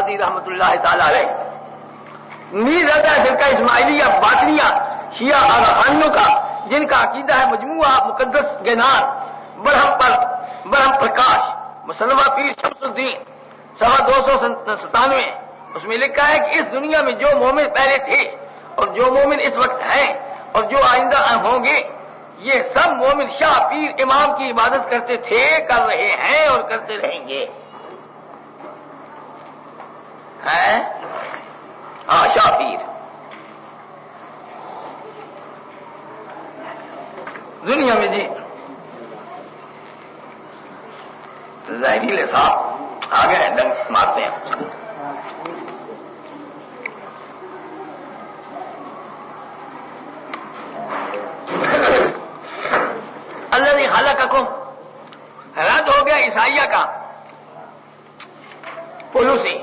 آبادی رحمۃ اللہ تعالی علیہ. نیز رہتا ہے فرقہ اسماعیلیہ باطنیہ شیعہ آغاخانیوں کا، جن کا عقیدہ ہے مجموعہ مقدس گینار برہم پرکاش مصنفہ پیر شمس الدین صفحہ 297. اس میں لکھا ہے کہ اس دنیا میں جو مومن پہلے تھے اور جو مومن اس وقت ہیں اور جو آئندہ ہوں گے، یہ سب مومن شاہ پیر امام کی عبادت کرتے تھے، کر رہے ہیں اور کرتے رہیں گے. ہاں شاہ پیر دنیا میں جی ظاہری صاحب آ گئے ہیں، ڈنگ مارتے ہیں. الذی خلقکم رد ہو گیا عیسائیہ کا پولوسی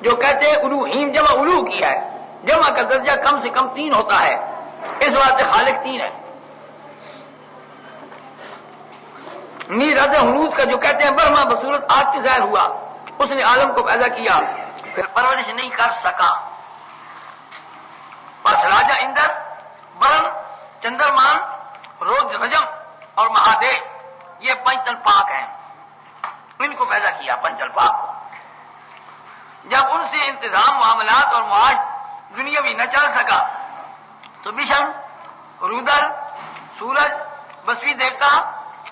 جو کہتے ہیں الوہیم جمع الو کی ہے، جمع کا درجہ کم سے کم 3 ہوتا ہے، اس واسطے خالق 3 ہے. رد حنوز کا جو کہتے ہیں برہما بصورت آگ کی ظاہر ہوا، اس نے عالم کو پیدا کیا پھر پرورش نہیں کر سکا. بس راجہ اندر برہم چندرمان روز رجم اور مہادیو یہ پنچل پاک ہیں، ان کو پیدا کیا پنچل پاک کو. جب ان سے انتظام معاملات اور معاش دنیاوی نہ چل سکا تو بشن رودر سورج بسوی دیوتا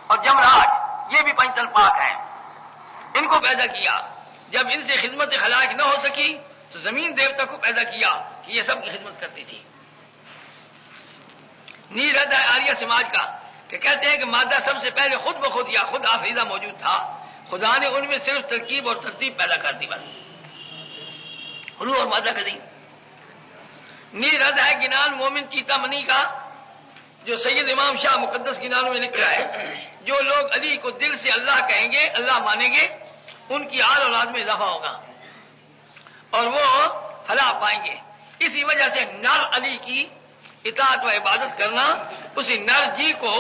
اور جمراج یہ بھی پنچل پاک ہیں، ان کو پیدا کیا. جب ان سے خدمت خلائق نہ ہو سکی تو زمین دیوتا کو پیدا کیا کہ یہ سب کی خدمت کرتی تھی. رد ہے آریہ سماج کا کہ کہتے ہیں کہ مادہ سب سے پہلے خود بخود یا خود آفریدہ موجود تھا، خدا نے ان میں صرف ترکیب اور ترتیب پیدا کر دی بس، روح اور مادہ کا نہیں. رد ہے گنان مومن چیتا منی کا جو سید امام شاہ مقدس گنانوں میں لکھ رہا ہے، جو لوگ علی کو دل سے اللہ کہیں گے، اللہ مانیں گے، ان کی آل اولاد میں اضافہ ہوگا اور وہ فلاح پائیں گے. اسی وجہ سے نر علی کی اطاعت و عبادت کرنا، اسی نر جی کو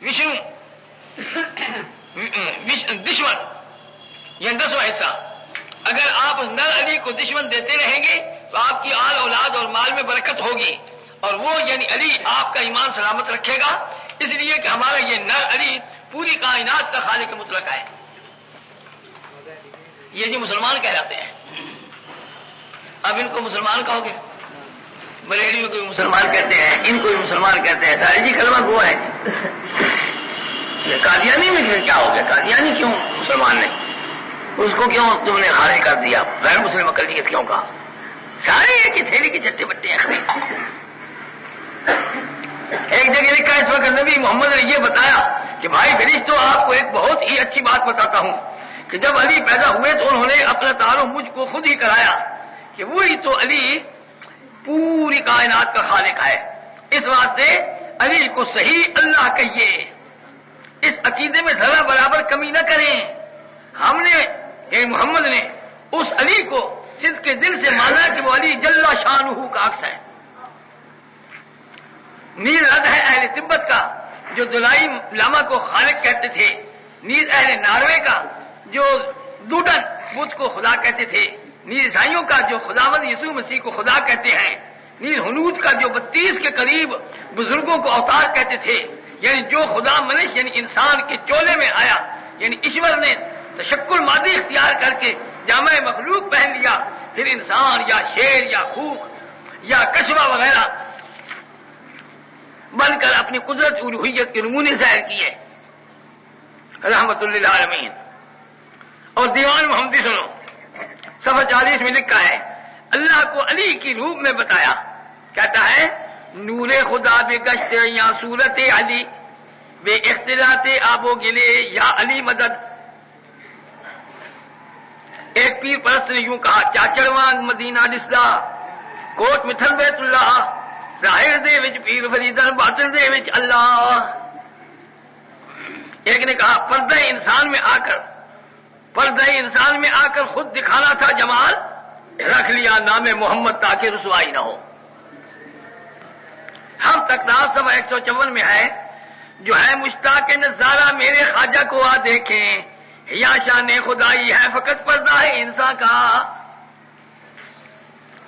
وشنو دشمن یہ 10واں حصہ، اگر آپ نر علی کو دشمن دیتے رہیں گے تو آپ کی آل اولاد اور مال میں برکت ہوگی، اور وہ یعنی علی آپ کا ایمان سلامت رکھے گا. اس لیے کہ ہمارا یہ نر علی پوری کائنات کا خالق مطلق ہے. یہ جو مسلمان کہلاتے ہیں، اب ان کو مسلمان کہو گے؟ بریلیوں کو بھی مسلمان کہتے ہیں، ان کو بھی مسلمان کہتے ہیں. سارے جی کلمہ گو ہے. یہ قادیانی میں کیا ہو گیا؟ قادیانی کیوں مسلمان نہیں؟ اس کو کیوں تم نے خارج کر دیا؟ غیر مسلم اقلیت کیوں کہا؟ سارے ایک ہی تھیلی کے چٹے بٹے ہیں. ایک جگہ لکھا اس وقت نبی محمد نے یہ بتایا کہ بھائی فرشتوں آپ کو ایک بہت ہی اچھی بات بتاتا ہوں کہ جب علی پیدا ہوئے تو انہوں نے اپنا تعارف مجھ کو خود ہی کرایا کہ وہی تو علی پوری کائنات کا خالق ہے. اس واسطے علی کو صحیح اللہ کہیے، اس عقیدے میں ذرا برابر کمی نہ کریں. ہم نے یعنی محمد نے اس علی کو صدق کے دل سے مانا کہ وہ علی جل شانہ کا عکس ہے. رد ہے اہل تبت کا جو دلائی لاما کو خالق کہتے تھے. اہل ناروے کا جو دوڈن بدھ کو خدا کہتے تھے. عیسائیوں کا جو خداوند یسوع مسیح کو خدا کہتے ہیں. ہنود کا جو 32 کے قریب بزرگوں کو اوتار کہتے تھے، یعنی جو خدا منش یعنی انسان کے چولے میں آیا، یعنی ایشور نے تشکل مادی اختیار کر کے جامع مخلوق پہن لیا، پھر انسان یا شیر یا خوک یا کشوا وغیرہ بن کر اپنی قدرت الوہیت کے نمونے ظاہر کیے رحمت للعالمین. اور دیوان محمدی سنو، صفحہ 40 میں لکھا ہے اللہ کو علی کی روپ میں بتایا. کہتا ہے نور خدا بے گشت یا صورت علی بے اختلاط آب و گلے یا علی مدد. ایک پیر پرست نے یوں کہا چاچڑوان مدینہ ڈسدا کوٹ متھل بیت اللہ ظاہر دے وچ پیر فریدن باطن دے وچ اللہ. ایک نے کہا پردہ انسان میں آ کر خود دکھانا تھا جمال، رکھ لیا نام محمد تاکہ رسوائی نہ ہو. ہم تقدار سب 154 میں ہے جو ہے مشتاق نظارہ میرے خواجہ کو آ دیکھیں، یا شان خدائی ہے فقط پردہ ہے انسان کا.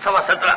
17.15।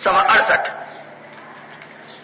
68।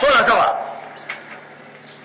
1600।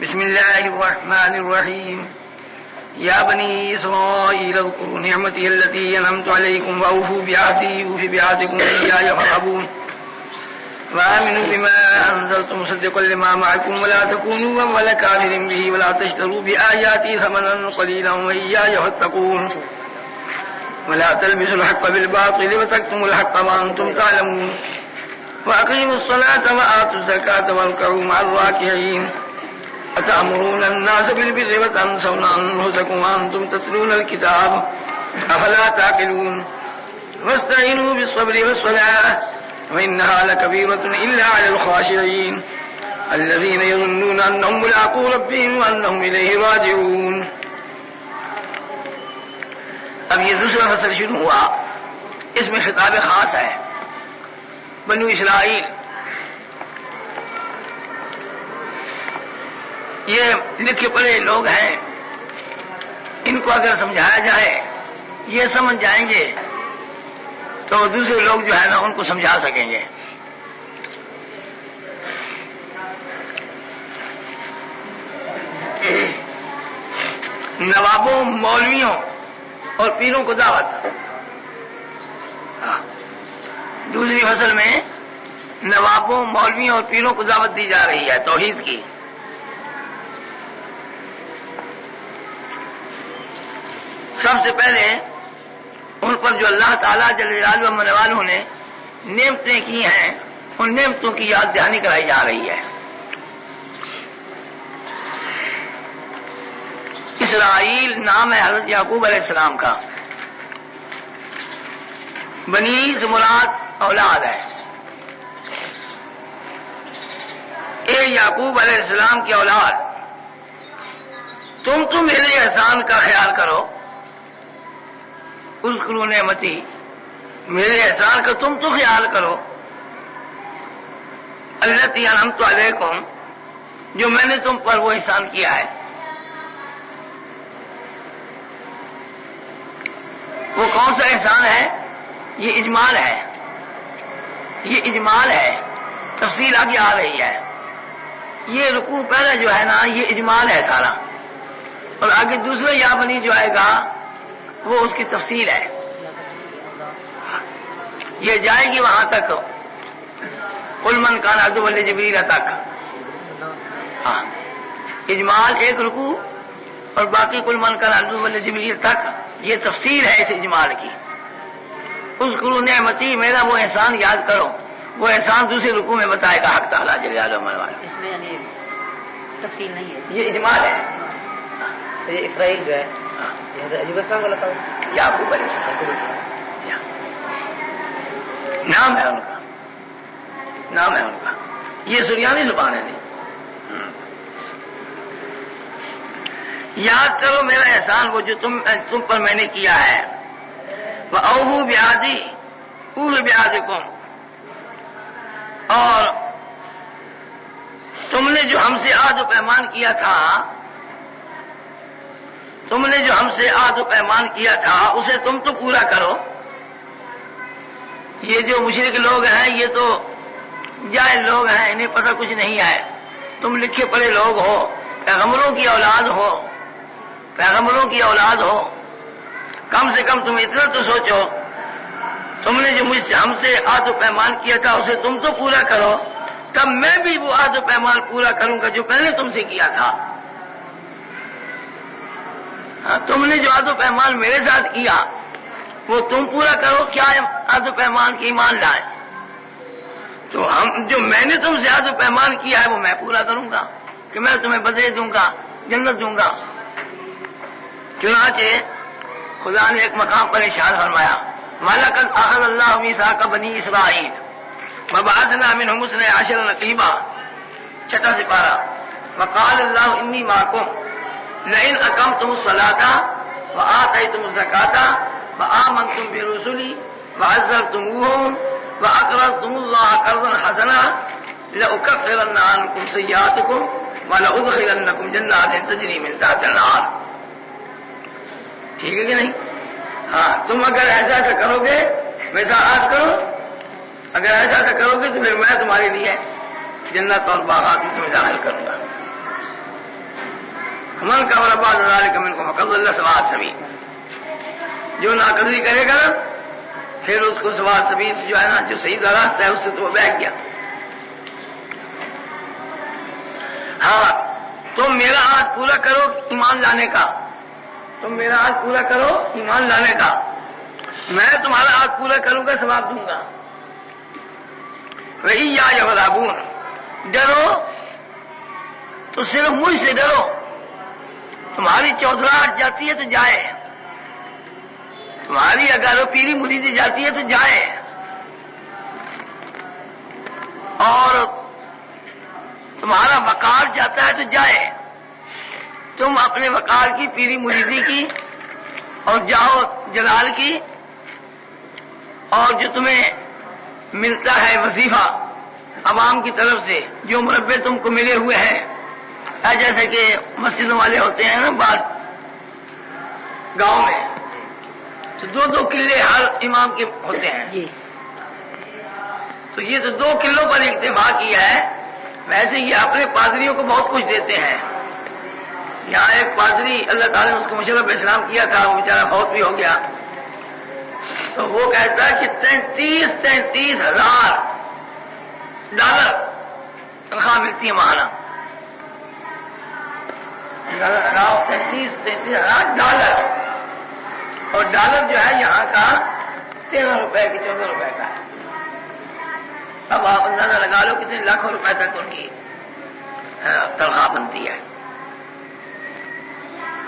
بسم الله الرحمن الرحيم يا بني إسرائيل اذكروا نعمتي التي أنعمت عليكم وأوفوا بعهدي أوف بعهدكم إياي فارهبون وآمنوا بما أنزلت مصدقا لما معكم ولا تكونوا أول كافر به ولا تشتروا بآياتي ثمنا قليلا وإياي فاتقون ولا تلبسوا الحق بالباطل وتكتموا الحق وأنتم تعلمون وأقيموا الصلاة وآتوا الزكاة واركعوا مع الراكعين أتأمرون الناس بالبر وتنسون أنفسكم وأنتم تتلون الكتاب أفلا تعقلون واستعينوا بالصبر والصلاة وإنها لكبيرة إلا على الخاشعين الذين يظنون أنهم ملاقو ربهم وأنهم إليه راجعون. اب یہ دوسرا فصل شروع ہوا، اس میں خطاب خاص ہے بنو اسرائیل. یہ لکھے پڑھے لوگ ہیں، ان کو اگر سمجھایا جائے یہ سمجھ جائیں گے تو دوسرے لوگ جو ہے نا ان کو سمجھا سکیں گے. نوابوں، مولویوں اور پیروں کو دعوت. دوسری فصل میں نوابوں، مولویوں اور پیروں کو دعوت دی جا رہی ہے توحید کی. سب سے پہلے ان پر جو اللہ تعالیٰ جل جلالہ و والوں نے نعمتیں کی ہیں ان نعمتوں کی یاد دہانی کرائی جا رہی ہے. اسرائیل نام ہے حضرت یعقوب علیہ السلام کا. بنی سے مراد اولاد ہے. اے یعقوب علیہ السلام کی اولاد، تم تو میرے احسان کا خیال کرو. اذکروا نعمتی، میرے احسان کا تم تو خیال کرو. التی انعمت علیکم، جو میں نے تم پر وہ احسان کیا ہے. وہ کون سا احسان ہے؟ یہ اجمال ہے، یہ اجمال ہے. تفصیل آگے آ رہی ہے. یہ رکوع پہلے جو ہے نا یہ اجمال ہے سارا، اور آگے دوسرا یا بنی جو آئے گا وہ اس کی تفصیل ہے. یہ جائے گی وہاں تک قل من کان عدوا لجبریل تک. ہاں، اجمال ایک رکوع اور باقی قل من کان عدوا لجبریل تک، یہ تفصیل ہے اس اجمال کی. اذکروا نعمتی، میرا وہ احسان یاد کرو. وہ احسان دوسرے رکوع میں بتائے گا حق تعالیٰ جل جلالہ و. اس میں یعنی تفصیل نہیں ہے، یہ اجمال ہے. یہ اسرائیل جو ہے عجیب السلام کا لقب یعقوب علیہ السلام نام ہے ان کا، نام ہے ان کا. یہ سریانی زبان ہے. نہیں، یاد کرو میرا احسان وہ جو تم پر میں نے کیا ہے. وَأَوْفُوا بِعَهْدِي أُوفِ بِعَهْدِكُمْ، اور تم نے جو ہم سے عہد و پیمان کیا تھا، تم نے جو ہم سے عہد و پیمان کیا تھا اسے تم تو پورا کرو. یہ جو مشرک لوگ ہیں یہ تو جاہل لوگ ہیں، انہیں پتہ کچھ نہیں ہے. تم لکھے پڑھے لوگ ہو، پیغمبروں کی اولاد ہو، پیغمبروں کی اولاد ہو. کم سے کم تم اتنا تو سوچو، تم نے جو ہم سے عہد و پیمان کیا تھا اسے تم تو پورا کرو، تب میں بھی وہ عہد و پیمان پورا کروں گا جو پہلے تم سے کیا تھا. تم نے جو عہد و پیمان میرے ساتھ کیا وہ تم پورا کرو. کیا عہد و پیمان کی ایمان لائے تو جو میں نے تم سے عہد و پیمان کیا ہے وہ میں پورا کروں گا کہ میں تمہیں بدلے دوں گا، جنت دوں گا. چنانچہ خدا نے ایک مقام پر ارشاد فرمایا وَلَقَدْ أَخَذَ اللَّهُ مِيثَاقَ بَنِي إِسْرَائِيلَ وَبَعَثْنَا مِنْهُمُ اثْنَيْ عَشَرَ نَقِيبًا. چھٹا سپارہ. وَقَالَ اللَّهُ إِنِّي مَعَكُمْ لَئِنْ أَقَمْتُمُ الصَّلَاةَ وَآتَيْتُمُ الزَّكَاةَ وَآمَنْتُمْ بِرُسُلِي وَعَزَّرْتُمُوهُمْ وَأَقْرَضْتُمُ اللَّهَ قَرْضًا حَسَنًا لَأُكَفِّرَنَّ عَنْكُمْ سَيِّئَاتِكُمْ وَلَأُدْخِلَنَّكُمْ جَنَّاتٍ تَجْرِي مِنْ تَحْتِهَا الْأَنْهَارُ. ٹھیک ہے کہ نہیں؟ ہاں، تم اگر ایسا کرو گے، ویسا عہد کرو. اگر ایسا کرو گے تو پھر میں تمہارے لیے جنت اور باغات میں تمہیں داخل کروں گا. من کا برباد ذالک منکم فقد ضل سواء السبیل، جو ناقدری کرے گا نا پھر اس کو سواء السبیل جو ہے نا جو صحیح راستہ ہے اس سے تو وہ بہک گیا۔ ہاں تم میرا عہد پورا کرو ایمان لانے کا، تم میرا عہد پورا کرو ایمان لانے کا، میں تمہارا عہد پورا کروں گا، ثواب دوں گا۔ وَإِيَّايَ فَارْهَبُونِ، ڈرو تو صرف مجھ سے ڈرو، تمہاری چودراہٹ جاتی ہے تو جائے، تمہاری اگر پیری مریدی جاتی ہے تو جائے، اور تمہارا وقار جاتا ہے تو جائے، تم اپنے وقار کی پیری مریدی کی اور جاؤ جلال کی، اور جو تمہیں ملتا ہے وظیفہ عوام کی طرف سے جو مربے تم کو ملے ہوئے ہیں، جیسے کہ مسجدوں والے ہوتے ہیں نا بعض گاؤں میں، تو 2 قلعے ہر امام کے ہوتے ہیں جی، تو یہ تو 2 قلعوں پر اکتفا کیا ہے۔ ویسے یہ اپنے پادریوں کو بہت کچھ دیتے ہیں۔ یہاں ایک پادری اللہ تعالیٰ نے اس کو مشرف اسلام کیا تھا، وہ بیچارہ فوت بھی ہو گیا، تو وہ کہتا ہے کہ 33,000 ڈالر تنخواہ ملتی ہے ماہانہ، 33,000 ڈالر، اور ڈالر جو ہے یہاں کا 13 روپے کی 14 روپے کا ہے۔ اب آپ اندازہ لگا لو کتنے لاکھوں روپے تک ان کی تنخواہ بنتی ہے۔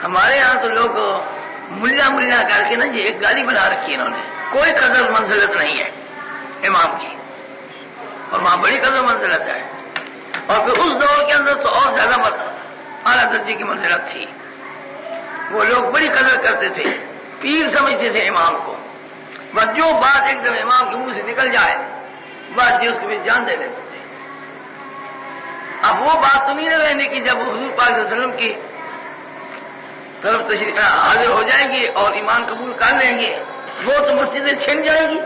ہمارے یہاں تو لوگ ملا کر کے نا جی ایک گاڑی بنا رکھی ہے انہوں نے، کوئی قدر منزلت نہیں ہے امام کی، اور وہاں بڑی قدر منزلت ہے، اور پھر اس دور کے اندر تو اور زیادہ اعلیٰ درجے کی منزلت تھی، وہ لوگ بڑی قدر کرتے تھے، پیر سمجھتے تھے امام کو، بس جو بات ایک دم امام کے منہ سے نکل جائے بس جی اس کو بھی جان دے دیتے تھے۔ اب وہ بات تو نہیں رہنے کی جب حضور پاک صلی اللہ علیہ وسلم کی طرف تشریف حاضر ہو جائیں گے اور ایمان قبول کر لیں گے، وہ تو مسجدیں چھن جائیں گی،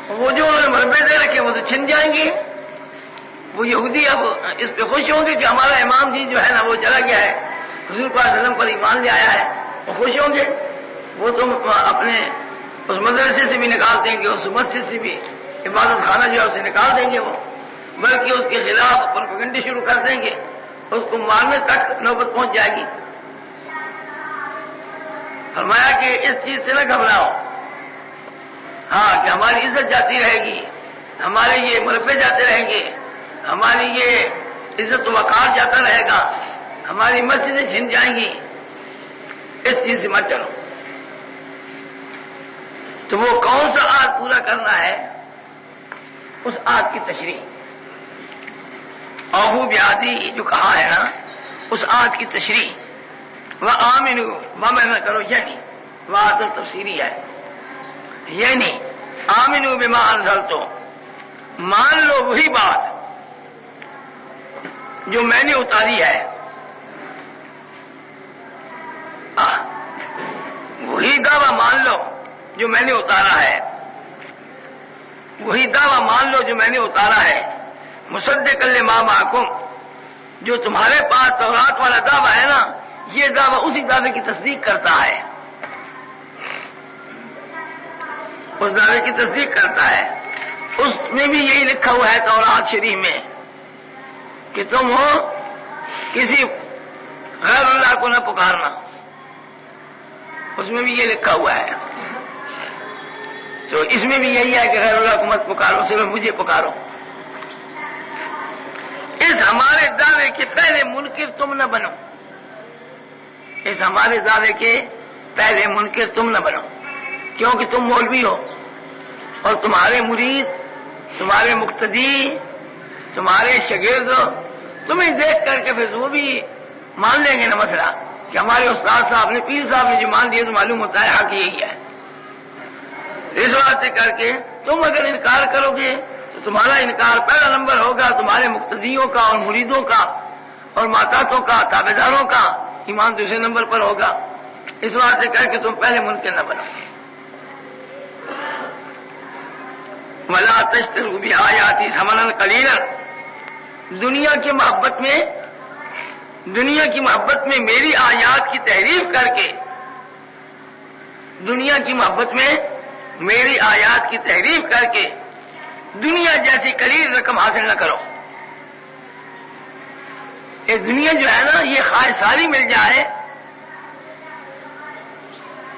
وہ جو انہوں نے مربے دے رکھے وہ تو چھن جائیں گے۔ وہ یہودی اب اس پہ خوش ہوں گے کہ ہمارا امام جی جو ہے نا وہ چلا گیا ہے، حضور پاک صلی اللہ علیہ وسلم پر ایمان لے آیا ہے، وہ خوش ہوں گے، وہ تو اپنے اس مدرسے سے بھی نکال دیں گے، اس مسجد سے بھی عبادت خانہ جو ہے اسے نکال دیں گے، وہ بلکہ اس کے خلاف پروپیگنڈا شروع کر دیں گے، اس کو مارنے تک نوبت پہنچ جائے گی۔ فرمایا کہ اس چیز سے نہ گھبراؤ، ہاں کہ ہماری عزت جاتی رہے گی، ہمارے یہ مربے جاتے رہیں گے، ہماری یہ عزت و وقار جاتا رہے گا، ہماری مسجدیں چھن جائیں گی، اس چیز سے مت چلو۔ تو وہ کون سا عہد پورا کرنا ہے، اس عہد کی تشریح، اوفوا بعہدی جو کہا ہے نا، اس عہد کی تشریح، وآمنوا بما کرو، یعنی وعدہ تفسیری ہے، یعنی آمنوا بما انزلت، مان لو وہی بات جو میں نے اتاری ہے، وہی دعویٰ مان لو جو میں نے اتارا ہے، وہی دعویٰ مان لو جو میں نے اتارا ہے، مصدقا لما معکم، جو تمہارے پاس تورات والا دعویٰ ہے نا، یہ دعویٰ اسی دعوے کی تصدیق کرتا ہے، اس دعوے کی تصدیق کرتا ہے۔ اس میں بھی یہی لکھا ہوا ہے تورات شریف میں کہ تم ہو کسی غیر اللہ کو نہ پکارنا، اس میں بھی یہ لکھا ہوا ہے، تو اس میں بھی یہی ہے کہ غیر اللہ کو مت پکارو، صرف مجھے پکارو۔ اس ہمارے دعوے کے پہلے منکر تم نہ بنو، اس ہمارے دعوے کے پہلے منکر تم نہ بنو، کیونکہ تم مولوی ہو اور تمہارے مرید، تمہارے مقتدی، تمہارے شاگرد تمہیں دیکھ کر کے پھر وہ بھی مان لیں گے نا مسئلہ کہ ہمارے استاد صاحب نے، پیر صاحب نے جو مان دیے تو معلوم ہوتا ہے حق یہی ہے۔ اس واسطے کر کے تم اگر انکار کرو گے تو تمہارا انکار پہلا نمبر ہوگا تمہارے مقتدیوں کا اور مریدوں کا اور ماتاتوں کا، تابع داروں کا، ایمان دوسرے نمبر پر ہوگا۔ اس واسطے کر کے تم پہلے منکر نہ بنو۔ وَلَا تَشْتَرُوا بِآيَاتِي ثَمَنًا قَلِيلًا، دنیا کی محبت میں دنیا کی محبت میں میری آیات کی تحریف کر کے، دنیا کی محبت میں میری آیات کی تحریف کر کے دنیا جیسی قلیل رقم حاصل نہ کرو۔ یہ دنیا جو ہے نا، یہ خواہش ساری مل جائے،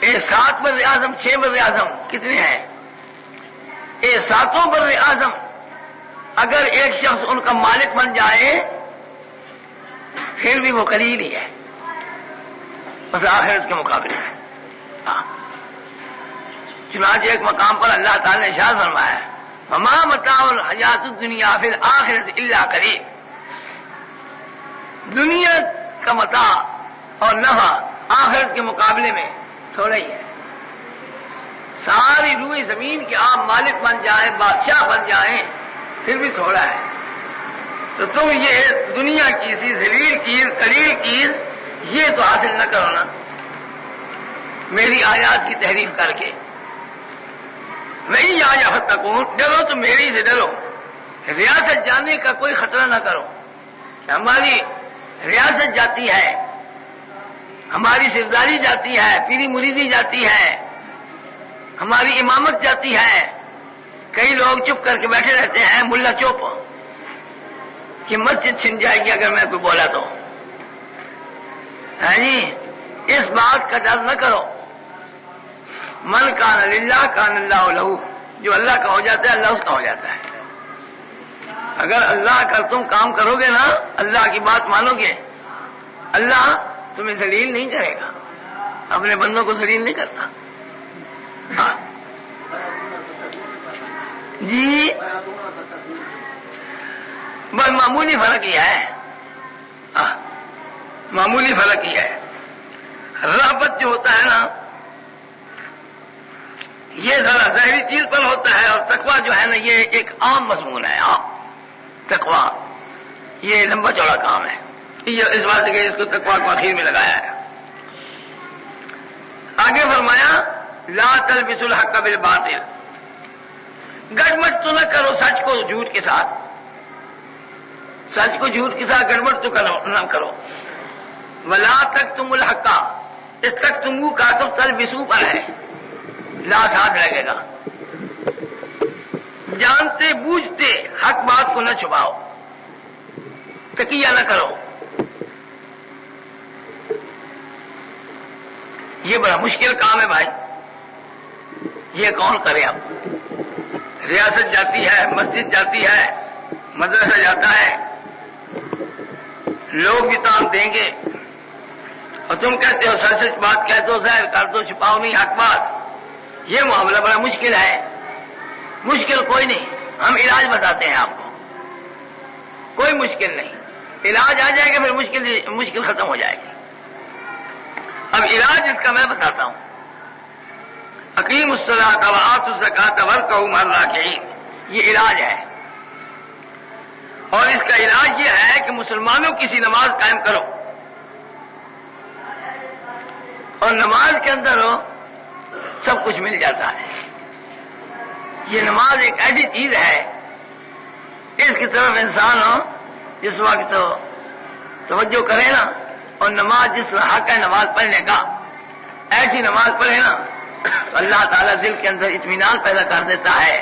یہ 7 بر اعظم 6 بر اعظم کتنے ہیں؟ یہ 7 بر اعظم اگر ایک شخص ان کا مالک بن جائے پھر بھی وہ قلیل ہی ہے، بس آخرت کے مقابلے میں۔ چنانچہ ایک مقام پر اللہ تعالی نے ارشاد فرمایا ہے وما متاع الحیات الدنیا فی الآخرۃ الا قلیل، دنیا کا متاع اور نفع آخرت کے مقابلے میں تھوڑا ہی ہے۔ ساری روئے زمین کے آپ مالک بن جائیں، بادشاہ بن جائیں، پھر بھی تھوڑا ہے۔ تو تم یہ دنیا کی سی ذلیل چیز، قلیل چیز، یہ تو حاصل نہ کرو نا میری آیات کی تحریف کر کے۔ نہیں آیا فتقون، ڈرو تو میری سے ڈرو، ریاست جانے کا کوئی خطرہ نہ کرو کہ ہماری ریاست جاتی ہے، ہماری سرداری جاتی ہے، پیری مریدی جاتی ہے، ہماری امامت جاتی ہے۔ کئی لوگ چپ کر کے بیٹھے رہتے ہیں، ملا چپ، کہ مسجد چھن جائے گی اگر میں کوئی بولا تو۔ ہاں جی، اس بات کا ڈر نہ کرو۔ من کان للہ کان اللہ لہو، جو اللہ کا ہو جاتا ہے اللہ اس کا ہو جاتا ہے۔ اگر اللہ کا تم کام کرو گے نا، اللہ کی بات مانو گے، اللہ تمہیں ذلیل نہیں کرے گا، اپنے بندوں کو ذلیل نہیں کرتا۔ ہاں جی، بس معمولی فرق ہی ہے، معمولی فرق ہی ہے۔ رغبت جو ہوتا ہے نا، یہ ذرا ظاہری چیز پر ہوتا ہے، اور تقویٰ جو ہے نا یہ ایک عام مضمون ہے۔ عام تقویٰ یہ لمبا چوڑا کام ہے، یہ اس بات سے کہ اس کو تقویٰ کو آخر میں لگایا ہے۔ آگے فرمایا لا تلبسوا الحق بالباطل، گڑبڑ تو نہ کرو سچ کو جھوٹ کے ساتھ، سچ کو جھوٹ کے ساتھ گڑبڑ تو نہ کرو۔ ولا تکتموا الحق، اس تک تمو کا تو تلبسوا پر ہے، لا ساتھ لگے گا۔ جانتے بوجھتے حق بات کو نہ چھپاؤ، تقیہ نہ کرو۔ یہ بڑا مشکل کام ہے بھائی، یہ کون کرے؟ اب ریاست جاتی ہے، مسجد جاتی ہے، مدرسہ جاتا ہے، لوگ بھی تان دیں گے، اور تم کہتے ہو سچ سچ بات کہہ دو، ظاہر کر دو، چھپاؤ نہیں حق بات۔ یہ معاملہ بڑا مشکل ہے۔ مشکل کوئی نہیں، ہم علاج بتاتے ہیں آپ کو، کوئی مشکل نہیں، علاج آ جائے گا پھر مشکل ختم ہو جائے گی۔ اب علاج اس کا میں بتاتا ہوں۔ اقیموا الصلاۃ وآتوا الزکاۃ وارکعوا مع الراکعین، یہ علاج ہے، اور اس کا علاج یہ ہے کہ مسلمانوں کسی نماز قائم کرو، اور نماز کے اندر ہو سب کچھ مل جاتا ہے۔ یہ نماز ایک ایسی چیز ہے، اس کی طرف انسان ہو جس وقت تو توجہ کرے نا، اور نماز جس حق ہے نماز پڑھنے کا، ایسی نماز پڑھے نا تو اللہ تعالیٰ دل کے اندر اطمینان پیدا کر دیتا ہے،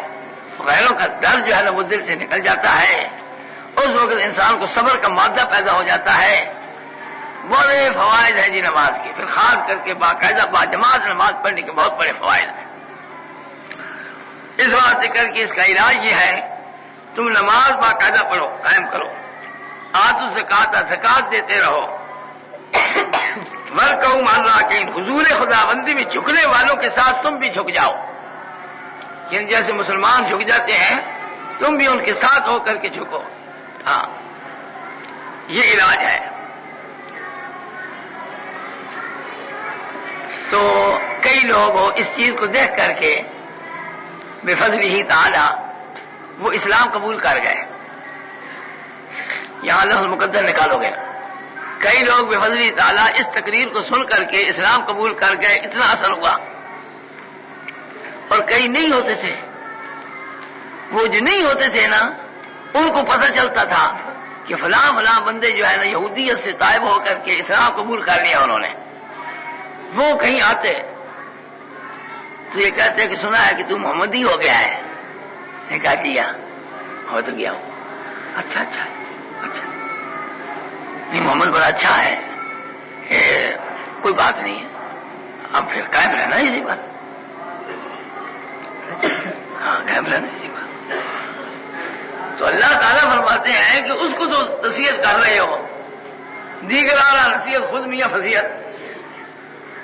غیروں کا ڈر جو ہے نا وہ دل سے نکل جاتا ہے۔ اس وقت انسان کو صبر کا مادہ پیدا ہو جاتا ہے۔ بڑے فوائد ہیں جی نماز کے، پھر خاص کر کے باقاعدہ باجماعت نماز پڑھنے کے بہت بڑے فوائد ہیں۔ اس بات سے کر کے اس کا علاج یہ ہے تم نماز باقاعدہ پڑھو، قائم کرو، آتوا الزکاۃ، زکات دیتے رہو، وارکعوا مع الراکعین، حضور خداوندی میں جھکنے والوں کے ساتھ تم بھی جھک جاؤ، یعنی جیسے مسلمان جھک جاتے ہیں تم بھی ان کے ساتھ ہو کر کے جھکو۔ ہاں یہ علاج ہے۔ تو کئی لوگ اس چیز کو دیکھ کر کے بفضلہ تعالی وہ اسلام قبول کر گئے۔ یہاں لفظ مقدر نکالو گے، کئی لوگ بفضلہ تعالی اس تقریر کو سن کر کے اسلام قبول کر گئے، اتنا اثر ہوا، اور کئی نہیں ہوتے تھے۔ وہ جو نہیں ہوتے تھے نا، ان کو پتہ چلتا تھا کہ فلاں فلاں بندے جو ہے نا یہودیت سے طائب ہو کر کے اسلام قبول کر لیا انہوں نے، وہ کہیں آتے تو یہ کہتے کہ سنا ہے کہ تو محمدی ہو گیا ہے. نے کہا جی ہاں ہو تو گیا ہوں. اچھا اچھا اچھا نہیں محمد بڑا اچھا ہے، کوئی بات نہیں ہے، اب پھر قائم رہنا اسی بات. ہاں قائم رہنا اسی بات. تو اللہ تعالیٰ فرماتے ہیں کہ اس کو تو نصیحت کر رہے ہو، دیگر آرا نصیحت خود میاں فضیحت،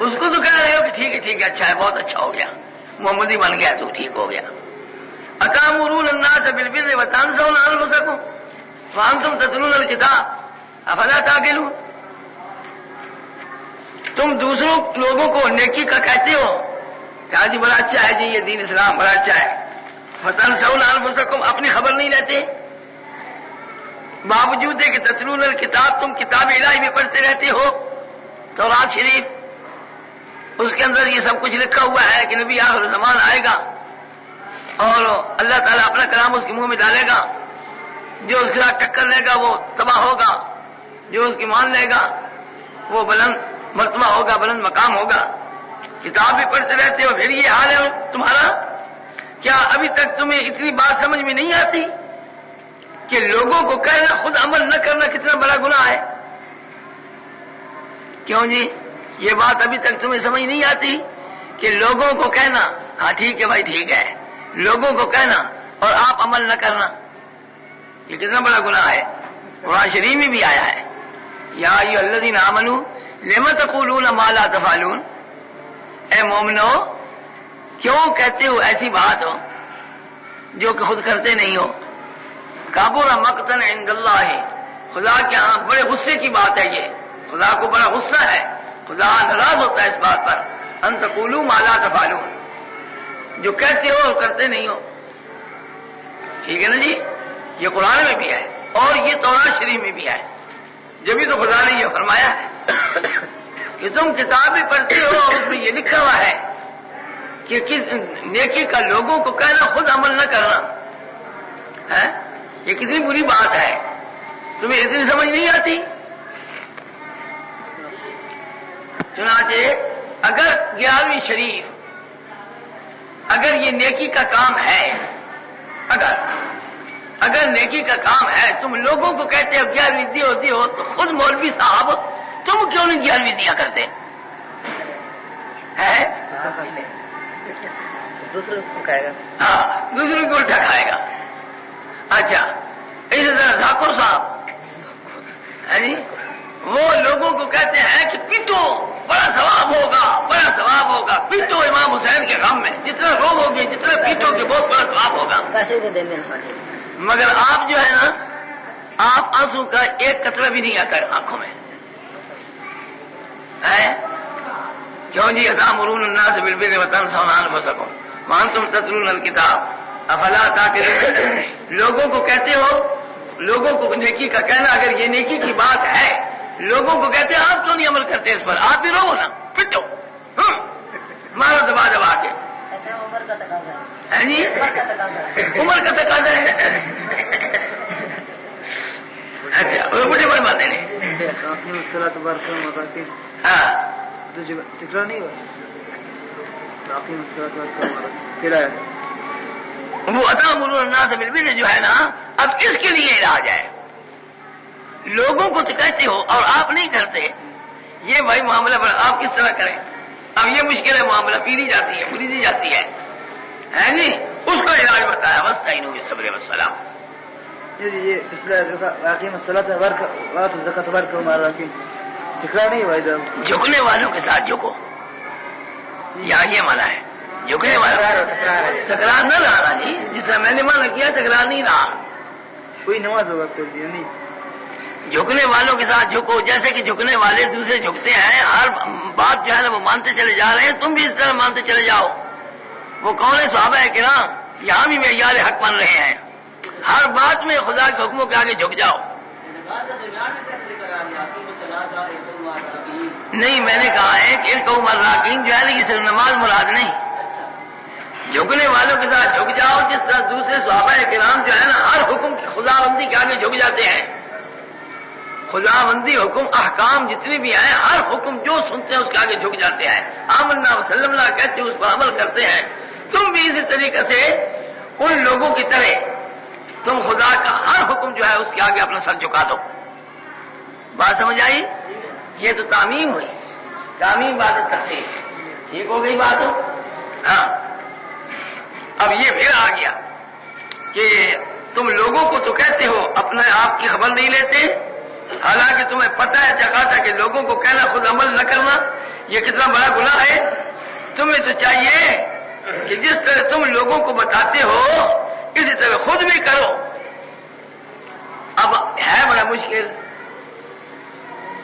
اس کو تو کہہ رہے ہو کہ ٹھیک ہے اچھا ہے بہت اچھا ہو گیا، محمدی بن گیا تو ٹھیک ہو گیا. اتامرون الناس بالبر وتنسون انفسکم وانتم تتلون الکتاب افلا تعقلون. تم دوسروں لوگوں کو نیکی کا کہتے ہو کہ جی بڑا اچھا ہے جی یہ دین اسلام بڑا اچھا ہے، وتنسون انفسکم اپنی خبر نہیں لیتے، باوجود ہے کہ تتلون الکتاب تم کتاب الہی میں پڑھتے رہتے ہو. تورات شریف اس کے اندر یہ سب کچھ لکھا ہوا ہے کہ نبی آخر زمان آئے گا اور اللہ تعالیٰ اپنا کلام اس کے منہ میں ڈالے گا، جو اس کے ساتھ ٹکر لے گا وہ تباہ ہوگا، جو اس کی مان لے گا وہ بلند مرتبہ ہوگا، بلند مقام ہوگا. کتاب بھی پڑھتے رہتے ہو پھر یہ حال ہے تمہارا. کیا ابھی تک تمہیں اتنی بات سمجھ میں نہیں آتی کہ لوگوں کو کہنا خود عمل نہ کرنا کتنا بڑا گناہ ہے؟ کیوں جی یہ بات ابھی تک تمہیں سمجھ نہیں آتی کہ لوگوں کو کہنا ہاں ٹھیک ہے بھائی ٹھیک ہے، لوگوں کو کہنا اور آپ عمل نہ کرنا یہ کتنا بڑا گناہ ہے؟ قرآن شریف میں بھی آیا ہے یا ایھا الذین آمنوا لم تقولون ما لا تفعلون. اے مومنو کیوں کہتے ہو ایسی بات ہو جو کہ خود کرتے نہیں ہو. کبر مقتا عند اللہ، خدا کے ہاں بڑے غصے کی بات ہے یہ، خدا کو بڑا غصہ ہے، خدا ناراض ہوتا ہے اس بات پر ان تقولوا ما لا تفعلون، جو کہتے ہو اور کرتے نہیں ہو. ٹھیک ہے نا جی، یہ قرآن میں بھی ہے اور یہ تورات شریف میں بھی ہے. جبھی تو خدا نے یہ فرمایا ہے کہ تم کتابیں پڑھتے ہو اور اس میں یہ لکھا ہوا ہے کہ کس نیکی کا لوگوں کو کہنا خود عمل نہ کرنا ہے، یہ کتنی بری بات ہے، تمہیں اتنی سمجھ نہیں آتی. چنانچہ اگر 11ویں شریف اگر یہ نیکی کا کام ہے، اگر نیکی کا کام ہے تم لوگوں کو کہتے ہو 11ویں دیو تو خود مولوی صاحب تم کیوں نہیں 11ویں دیا کرتے ہیں؟ دوسروں کو کھائے گا. ہاں دوسروں کو الٹا کھائے گا. اچھا اسی طرح ذاکر صاحب ہے جی، وہ لوگوں کو کہتے ہیں کہ پیٹو بڑا ثواب ہوگا، پیٹو امام حسین کے غم میں جتنا روگ ہوگی جتنا پیٹو کے بہت بڑا ثواب ہوگا. پیسے نہیں دیں میرے ساتھ. مگر آپ جو ہے نا آپ آنسو کا ایک قطرہ بھی نہیں آتا آنکھوں میں ہے. کیوں جی اتامرون الناس بالبر وتنسون انفسکم وانتم تتلون الکتاب افلا تعقلون. لوگوں کو کہتے ہو، لوگوں کو نیکی کا کہنا اگر یہ نیکی کی بات ہے لوگوں کو کہتے ہیں آپ کیوں نہیں عمل کرتے اس پر؟ آپ بھی رو نا پٹو مارو دبا کے. عمر کا تقاضا ہے جی، عمر کا تقاضا ہے. اچھا وہ بڑے بڑے باتیں نہیں. ہاں تکرار نہیں ہوا. وہ اتامرون الناس بالبر جو ہے نا اب اس کے لیے علاج ہے. لوگوں کو تو کہتے ہو اور آپ نہیں کرتے، یہ بھائی معاملہ پر آپ کس طرح کریں؟ اب یہ مشکل ہے، معاملہ پیری جاتی ہے پوری دی جاتی ہے جی. اس کا علاج بتایا واستعینوا بالصبر والصلاۃ. یہ پچھلا واقعی مسئلہ تھا زکات ورک ہمارا ٹکرا نہیں ہوا. جھکنے والوں کے ساتھ جھکو، یہاں یہ مانا ہے جھکنے والا تکرار نہ رہا جی، جس طرح میں نے مانا کیا تکرار نہیں رہا. کوئی نماز ہوگا نہیں. جھکنے والوں کے ساتھ جھکو، جیسے کہ جھکنے والے دوسرے جھکتے ہیں، ہر بات جو ہے نا وہ مانتے چلے جا رہے ہیں، تم بھی اس طرح مانتے چلے جاؤ. وہ کون ہے؟ صحابہ کرام. یہاں بھی معیار حق بن رہے ہیں، ہر بات میں خدا کے حکموں کے آگے جھک جاؤ. نہیں میں نے کہا ہے کہ ارکعوا مع الراکعین جو ہے نا یہ صرف نماز مراد نہیں، جھکنے والوں کے ساتھ جھک جاؤ جس طرح دوسرے صحابہ کرام جو ہے نا ہر حکم کی خدا بندی کے آگے جھک جاتے ہیں. خدا بندی حکم احکام جتنے بھی ہیں ہر حکم جو سنتے ہیں اس کے آگے جھک جاتے ہیں، آمنا وسلم اللہ کہتے ہیں، اس پر عمل کرتے ہیں۔ تم بھی اسی طریقے سے ان لوگوں کی طرح تم خدا کا ہر حکم جو ہے اس کے آگے اپنا سر جھکا دو۔ بات سمجھ آئی؟ یہ تو تعمیم ہوئی، تعمیم بعد تخصیص، ٹھیک ہو گئی بات ہو؟ ہاں اب یہ پھر آ گیا کہ تم لوگوں کو تو کہتے ہو اپنے آپ کی خبر نہیں لیتے، حالانکہ تمہیں پتہ ہے چکاتا کہ لوگوں کو کہنا خود عمل نہ کرنا یہ کتنا بڑا گناہ ہے۔ تمہیں تو چاہیے کہ جس طرح تم لوگوں کو بتاتے ہو اسی طرح خود بھی کرو۔ اب ہے بڑا مشکل،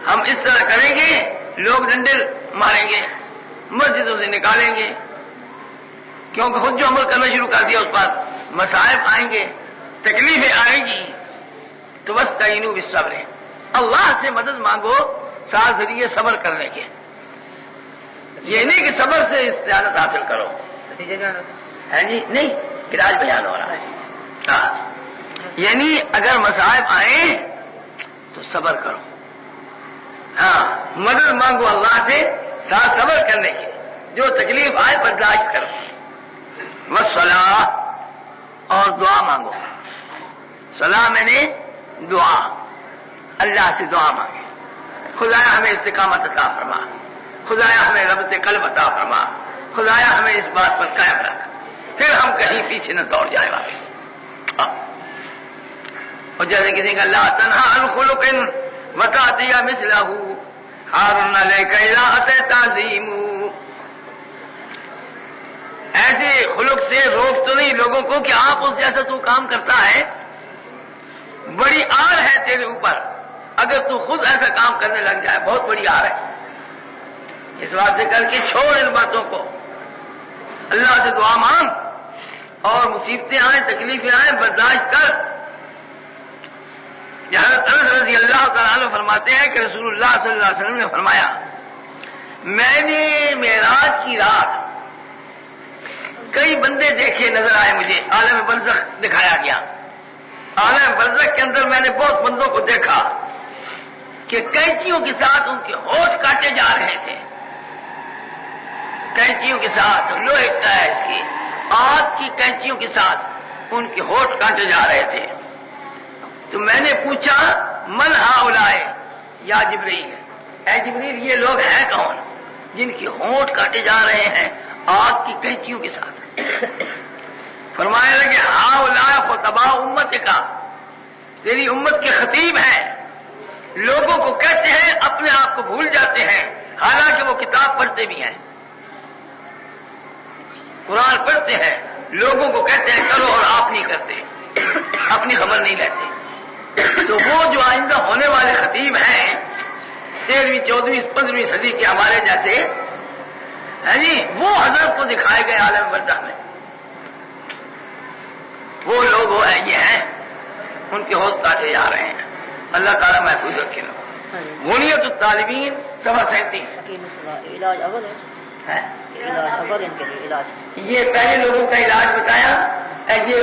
ہم اس طرح کریں گے لوگ ڈنڈے ماریں گے، مسجدوں سے نکالیں گے، کیونکہ خود جو عمل کرنا شروع کر دیا اس پر مصائب آئیں گے، تکلیفیں آئیں گی۔ تو واستعینوا بالصبر، اللہ سے مدد مانگو ساتھ ذریعے صبر کرنے کے، یہ نہیں کہ صبر سے استعانت حاصل کرو، ہے جی نہیں، علاج بیان ہو رہا ہے۔ ہاں یعنی اگر مصائب آئیں تو صبر کرو، ہاں مدد مانگو اللہ سے ساتھ صبر کرنے کے، جو تکلیف آئے برداشت کرو۔ والصلاۃ، اور دعا مانگو، صلاح میں نے دعا، اللہ سے دعا مانگے، خدایا ہمیں استقامت عطا فرما، خدایا ہمیں ربط قلب عطا فرما، خدایا ہمیں اس بات پر قائم رکھ، پھر ہم کہیں پیچھے نہ دوڑ جائے واپس۔ اور جیسے کسی کا لا تنہا عن خلق وتأتی مثلہ حارن علیک اذا اتیت تعظیم، ایسے خلق سے روک تو نہیں لوگوں کو کہ آپ اس جیسا تو کام کرتا ہے، بڑی آڑ ہے تیرے اوپر اگر تو خود ایسا کام کرنے لگ جائے، بہت بڑی آڑ ہے۔ اس بات سے کر کے چھوڑ ان باتوں کو، اللہ سے دعا مانگ، اور مصیبتیں آئیں تکلیفیں آئیں برداشت کر۔ حضرت انس رضی اللہ تعالیٰ عنہ فرماتے ہیں کہ رسول اللہ صلی اللہ علیہ وسلم نے فرمایا، میں نے معراج کی رات کئی بندے دیکھے نظر آئے، مجھے عالم برزخ دکھایا گیا، عالم برزخ کے اندر میں نے بہت بندوں کو دیکھا کہ کینچیوں کے ساتھ ان کے ہونٹ کاٹے جا رہے تھے، کینچیوں کے ساتھ، لوہے کا ہے اس کی آگ کی کینچیوں کے ساتھ ان کے ہونٹ کاٹے جا رہے تھے۔ تو میں نے پوچھا من ہؤلاء یا جبریل، اے جبریل یہ لوگ ہیں کون جن کے ہونٹ کاٹے جا رہے ہیں آگ کی کینچیوں کے ساتھ؟ فرمانے لگے ہؤلاء خطباء امت کا، تیری امت کے خطیب ہیں، لوگوں کو کہتے ہیں اپنے آپ کو بھول جاتے ہیں، حالانکہ وہ کتاب پڑھتے بھی ہیں، قرآن پڑھتے ہیں، لوگوں کو کہتے ہیں کرو اور آپ نہیں کرتے، اپنی خبر نہیں لیتے۔ تو وہ جو آئندہ ہونے والے خطیب ہیں 13ویں 14ویں 15ویں صدی کے ہمارے جیسے ہیں جی، وہ حضرت کو دکھائے گئے عالم برزخ میں، وہ لوگ وہ ہیں یہ ہیں، ان کے ہونٹ کاٹے جا رہے ہیں، اللہ تعالیٰ محفوظ رکھے نا۔ غنیت الطالبین صفحہ 37۔ علاج اول ہے، علاج اول ان کے لیے علاج، یہ پہلے لوگوں کا علاج بتایا، یہ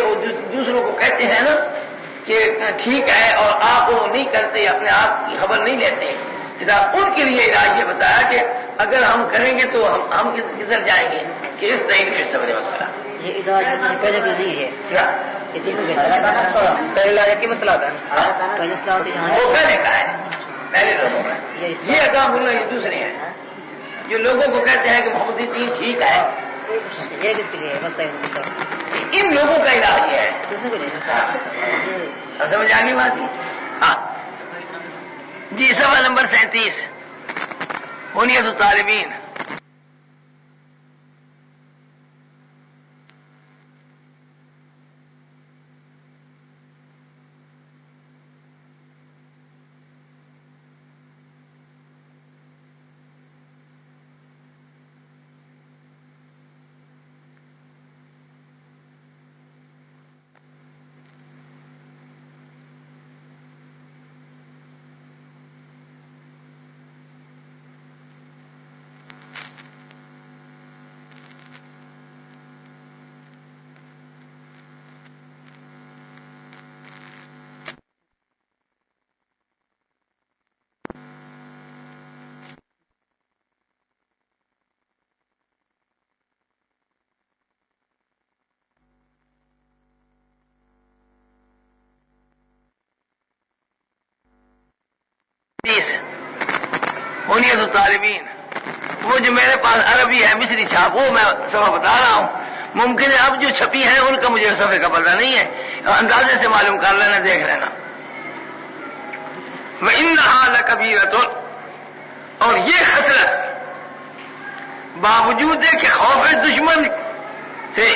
دوسروں کو کہتے ہیں نا کہ ٹھیک ہے اور آپ وہ نہیں کرتے، اپنے آپ کی خبر نہیں لیتے، ان کے لیے علاج یہ بتایا کہ اگر ہم کریں گے تو ہم کدھر جائیں گے، کہ اس طریقے سے سمجھے مسئلہ۔ یہ علاج پہلے بھی نہیں ہے، پہلے علاج کی مسئلہ تھا، وہ پہلے کا ہے، پہلے لوگوں کا، یہ اقام اللہ یہ دوسرے ہیں جو لوگوں کو کہتے ہیں کہ محمدی دین ٹھیک ہے، یہ کس کے لیے ان لوگوں کا علاج یہ ہے۔ سمجھ آگے بات؟ ہاں جی، صفحہ نمبر 37 غنیت الطالبین۔ بنیت الطالبین، وہ جو میرے پاس عربی ہے مصری چھاپ، وہ میں صفحہ بتا رہا ہوں، ممکن ہے اب جو چھپی ہیں ان کا مجھے صفحے کا پتہ نہیں ہے، اندازے سے معلوم کر لینا، دیکھ لینا۔ وَإِنَّهَا لَكَبِيرَةٌ، اور یہ خصلت باوجود ہے کہ خوف دشمن سے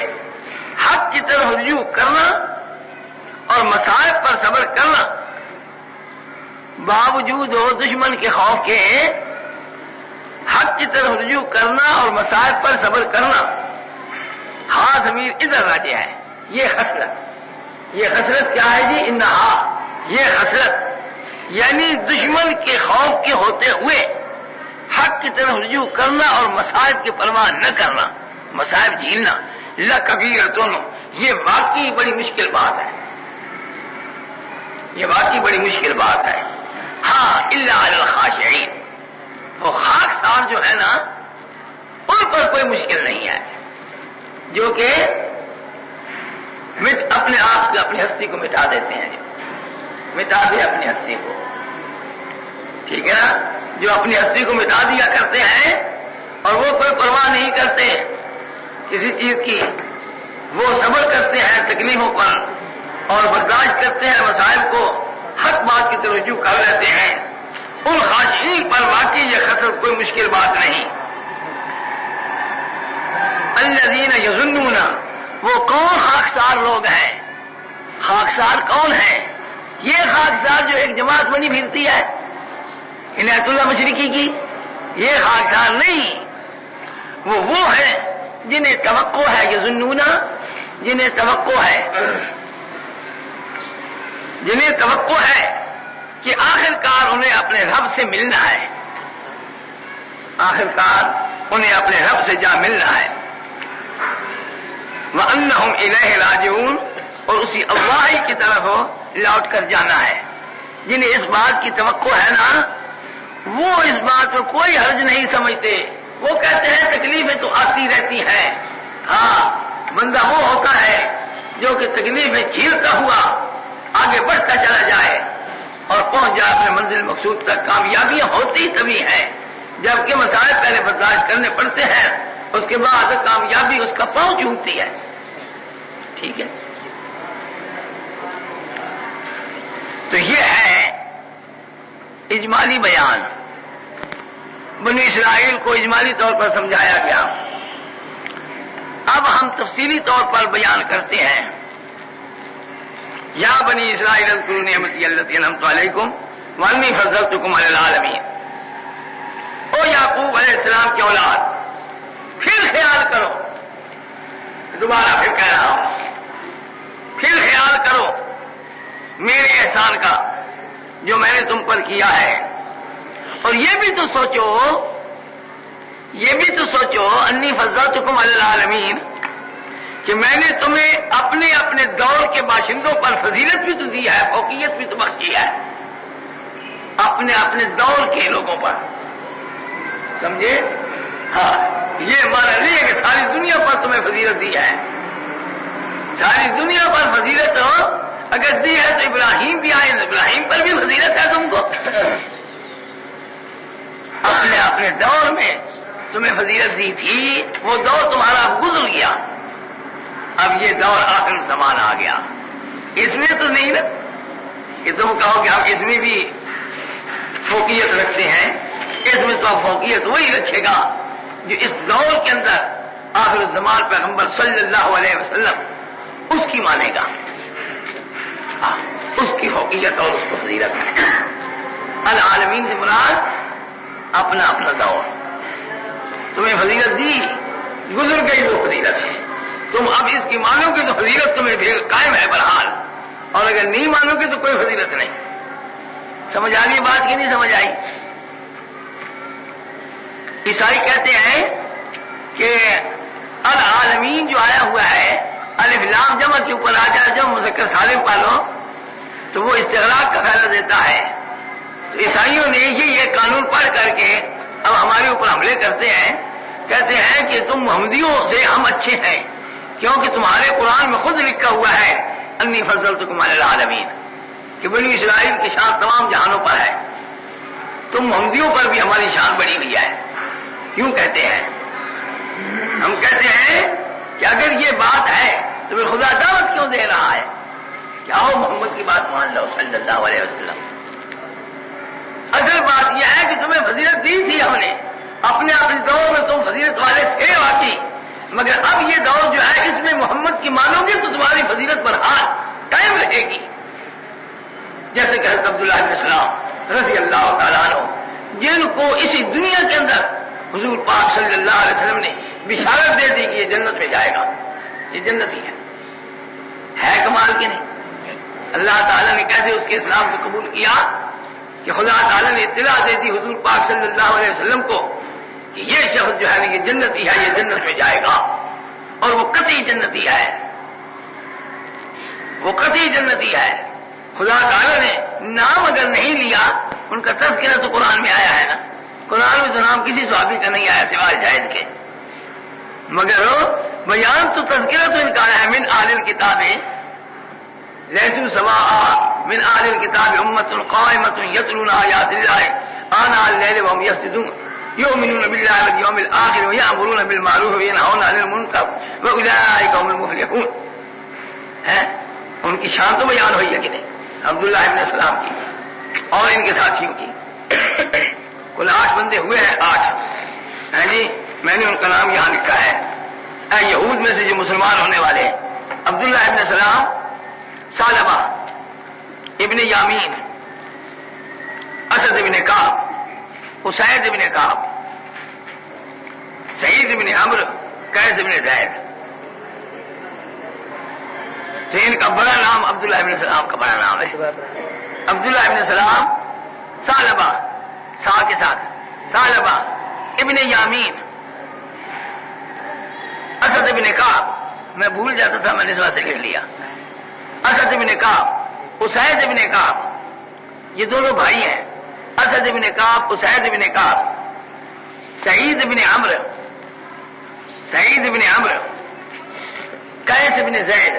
حق کی طرف رجوع کرنا اور مصائب پر صبر کرنا، باوجود ہو دشمن کے خوف کے حق کی طرف رجوع کرنا اور مصائب پر صبر کرنا، ہاں ضمیر ادھر راجع ہے۔ یہ خصلت کیا ہے جی؟ انہا، یہ خصلت یعنی دشمن کے خوف کے ہوتے ہوئے حق کی طرف رجوع کرنا اور مصائب کی پرواہ نہ کرنا، مصائب جھیلنا، لکبیرۃ، یہ واقعی بڑی مشکل بات ہے، یہ واقعی بڑی مشکل بات ہے۔ ہاں الا علی الخاشعین، وہ خاکسار جو ہے نا ان پر کوئی مشکل نہیں ہے، جو کہ اپنے آپ کو، اپنی ہستی کو مٹا دیتے ہیں، مٹا دے اپنی ہستی کو، ٹھیک ہے نا، جو اپنی ہستی کو مٹا دیا کرتے ہیں اور وہ کوئی پرواہ نہیں کرتے کسی چیز کی، وہ صبر کرتے ہیں تکلیفوں پر اور برداشت کرتے ہیں مصائب کو، حق بات کی طرف رجوع کر لیتے ہیں، ان خاشعین پر واقعی یہ خصلت کوئی مشکل بات نہیں۔ الذین یظنون، وہ کون خاکسار لوگ ہیں؟ خاکسار کون ہیں؟ یہ خاکسار جو ایک جماعت بنی پھرتی ہے عنایت اللہ مشرقی کی، یہ خاکسار نہیں، وہ ہیں جنہیں توقع ہے، یظنون، جنہیں توقع ہے کہ آخرکار انہیں اپنے رب سے ملنا ہے، آخرکار انہیں اپنے رب سے جا ملنا ہے، وَأَنَّهُمْ إِلَيْهِ رَاجِعُونَ، اور اسی اللہ ہی کی طرف لوٹ کر جانا ہے۔ جنہیں اس بات کی توقع ہے نا، وہ اس بات کو کوئی حرج نہیں سمجھتے، وہ کہتے ہیں تکلیفیں تو آتی رہتی ہیں، ہاں بندہ وہ ہوتا ہے جو کہ تکلیفیں جھیلتا ہوا آگے بڑھتا چلا جائے اور پہنچ جائے اپنے منزل مقصود تک۔ کامیابیاں ہوتی تبھی ہیں جبکہ مسائل پہلے برداشت کرنے پڑتے ہیں، اس کے بعد کامیابی اس کا پاؤں چومتی ہے، ٹھیک ہے۔ تو یہ ہے اجمالی بیان، بنی اسرائیل کو اجمالی طور پر سمجھایا گیا۔ اب ہم تفصیلی طور پر بیان کرتے ہیں۔ یا بنی اسرائیل اذکروا نعمتی التی انعمت علیکم وانی فضلتکم علی العالمین، او یعقوب علیہ السلام کی اولاد، پھر خیال کرو، دوبارہ پھر کہہ رہا ہوں، پھر خیال کرو میرے احسان کا جو میں نے تم پر کیا ہے، اور یہ بھی تو سوچو انی فضلتکم علی العالمین، کہ میں نے تمہیں اپنے دور کے باشندوں پر فضیلت بھی تو دی ہے، فوقیت بھی تو بخشی ہے، اپنے دور کے لوگوں پر، سمجھے؟ ہاں، یہ مانا نہیں ہے کہ ساری دنیا پر تمہیں فضیلت دی ہے، ساری دنیا پر فضیلت ہو اگر دی ہے تو ابراہیم بھی آئے، ابراہیم پر بھی فضیلت ہے تم کو، اپنے دور میں تمہیں فضیلت دی تھی، وہ دور تمہارا گزر گیا، اب یہ دور آخر زمان آ گیا، اس میں تو نہیں نا کہ تم کہو کہ ہم اس میں بھی فوقیت رکھتے ہیں، اس میں تو اب فوقیت وہی رکھے گا جو اس دور کے اندر آخر الزمان پیغمبر صلی اللہ علیہ وسلم اس کی مانے گا، اس کی فوقیت اور اس کو فضیلت۔ العالمین سے مراد اپنا دور، تمہیں فضیلت دی، گزر گئی وہ فضیلت، تم اب اس کی مانو گے تو فضیلت تمہیں بھی قائم ہے بہرحال، اور اگر نہیں مانو گے تو کوئی فضیلت نہیں۔ سمجھ آ گئی بات کی نہیں سمجھ آئی؟ عیسائی کہتے ہیں کہ العالمین جو آیا ہوا ہے، الف لام جمع کے اوپر آ جائے جو مذکر سالم پالو تو وہ استغراق کا فائدہ دیتا ہے، تو عیسائیوں نے یہ قانون پڑھ کر کے اب ہمارے اوپر حملے کرتے ہیں، کہتے ہیں کہ تم محمدیوں سے ہم اچھے ہیں کیونکہ تمہارے قرآن میں خود لکھا ہوا ہے انی فضلتکم علی العالمین، کہ بنی اسرائیل کی شان تمام جہانوں پر ہے، تم محمدیوں پر بھی ہماری شان بڑی ہوئی ہے. کیوں کہتے ہیں؟ ہم کہتے ہیں کہ اگر یہ بات ہے تو پھر خدا دعوت کیوں دے رہا ہے کہ آؤ محمد کی بات مان لو صلی اللہ علیہ وسلم. اصل بات یہ ہے کہ تمہیں فضیلت دی تھی ہم نے اپنے دور میں، تم فضیلت والے تھے واقعی، مگر اب یہ دور جو ہے اس میں محمد کی مانو گے تو تمہاری فضیلت برحال قائم رہے گی. جیسے کہ حضرت عبداللہ بن سلام رضی اللہ تعالیٰ عنہ، جن کو اسی دنیا کے اندر حضور پاک صلی اللہ علیہ وسلم نے بشارت دے دی کہ یہ جنت میں جائے گا، یہ جنت ہی ہے کمال کی نہیں؟ اللہ تعالیٰ نے کیسے اس کے اسلام کو قبول کیا کہ خدا تعالیٰ نے اطلاع دے دی حضور پاک صلی اللہ علیہ وسلم کو کہ یہ شخص جو ہے نا یہ جنتی ہے، یہ جنت میں جائے گا، اور وہ قطعی جنتی ہے، وہ قطعی جنتی ہے. خدا تعالیٰ نے نام اگر نہیں لیا، ان کا تذکرہ تو قرآن میں آیا ہے نا، قرآن میں تو نام کسی صحابی کا نہیں آیا سوائے زید کے، مگر بیان تو تذکرہ تو ان کا آیا ہے. من اہل الکتاب لیسوا سواء من اہل الکتاب امۃ قائمۃ یتلون آیات اللہ آناء اللیل وهم یسجدون یؤمنون باللہ والیوم الآخر ویأمرون بالمعروف وینہون عن المنکر واولئک هم المفلحون. ان کی شان تو بیان ہوئی ہے کہ نہیں؟ عبداللہ ابن سلام کی اور ان کے ساتھیوں کی کل 8 بندے ہوئے ہیں، 8 جی. میں نے ان کا نام یہاں لکھا ہے. یہود میں سے جو مسلمان ہونے والے ہیں، عبداللہ ابن سلام، ثعلبہ ابن یامین، اسد ابن کعب، اسید ابن کعب، سعید ابن عمرو، قیس ابن زید. تو ان کا بڑا نام عبداللہ ابن سلام کا بڑا نام ہے. عبداللہ ابن سلام، ثعلبہ سا کے ساتھ، ثعلبہ ابن یامین، اسد ابن کعب، میں بھول جاتا تھا میں نے اس واسطے سے لکھ لیا، اسد ابن کعب، اسید ابن کعب، یہ دونوں بھائی ہیں. اسد ابن کعب، اسید ابن کعب، سعید ابن عمرو، سعید ابن عمرو، قیس ابن زید،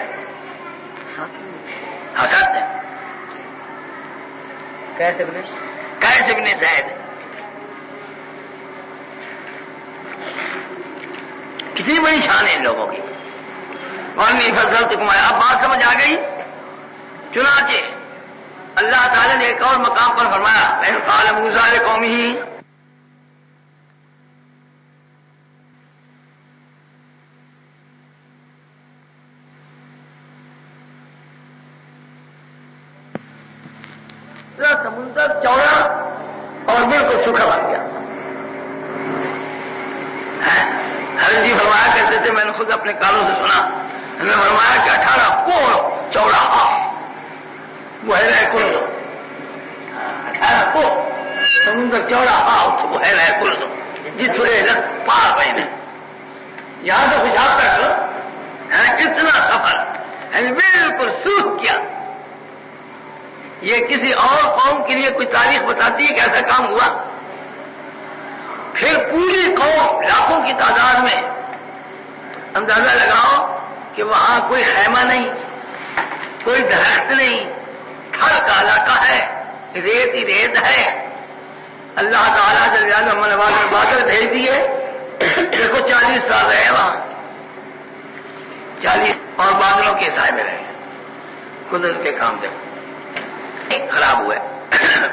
حسد قیس ابن زید. کتنی بڑی شان ہے ان لوگوں کی. وانی فضل تو کمایا. اب بات سمجھ آ گئی. چنانچہ اللہ تعالیٰ نے ایک اور مقام پر فرمایا وَإِذْ قَالَ مُوسَىٰ لِقَوْمِهِ سمندر چوڑا اور بالکل سوکھا بن گیا. حضرت جی فرمایا کرتے تھے، میں نے خود اپنے کانوں سے سنا، ہمیں فرمایا کہ 18 کوہ چوڑا بحیرہ کلزم، 18 کوہ سمندر چوڑا بحیرہ کلزم، جس وجہ پار پہنے یہاں سے کچھ آپ تک کتنا سفر بالکل سوکھ کیا. یہ کسی اور قوم کے لیے کوئی تاریخ بتاتی ہے کہ ایسا کام ہوا؟ پھر پوری قوم لاکھوں کی تعداد میں، اندازہ لگاؤ کہ وہاں کوئی خیمہ نہیں، کوئی درخت نہیں، تھل کا علاقہ ہے، ریت ہی ریت ہے. اللہ تعالیٰ جل جلالہ نے بادل بھیج دیے. دیکھو 40 سال رہے وہاں، 40 اور بادلوں کے سائے میں رہے. قدرت کے کام دیکھو خراب ہوئے،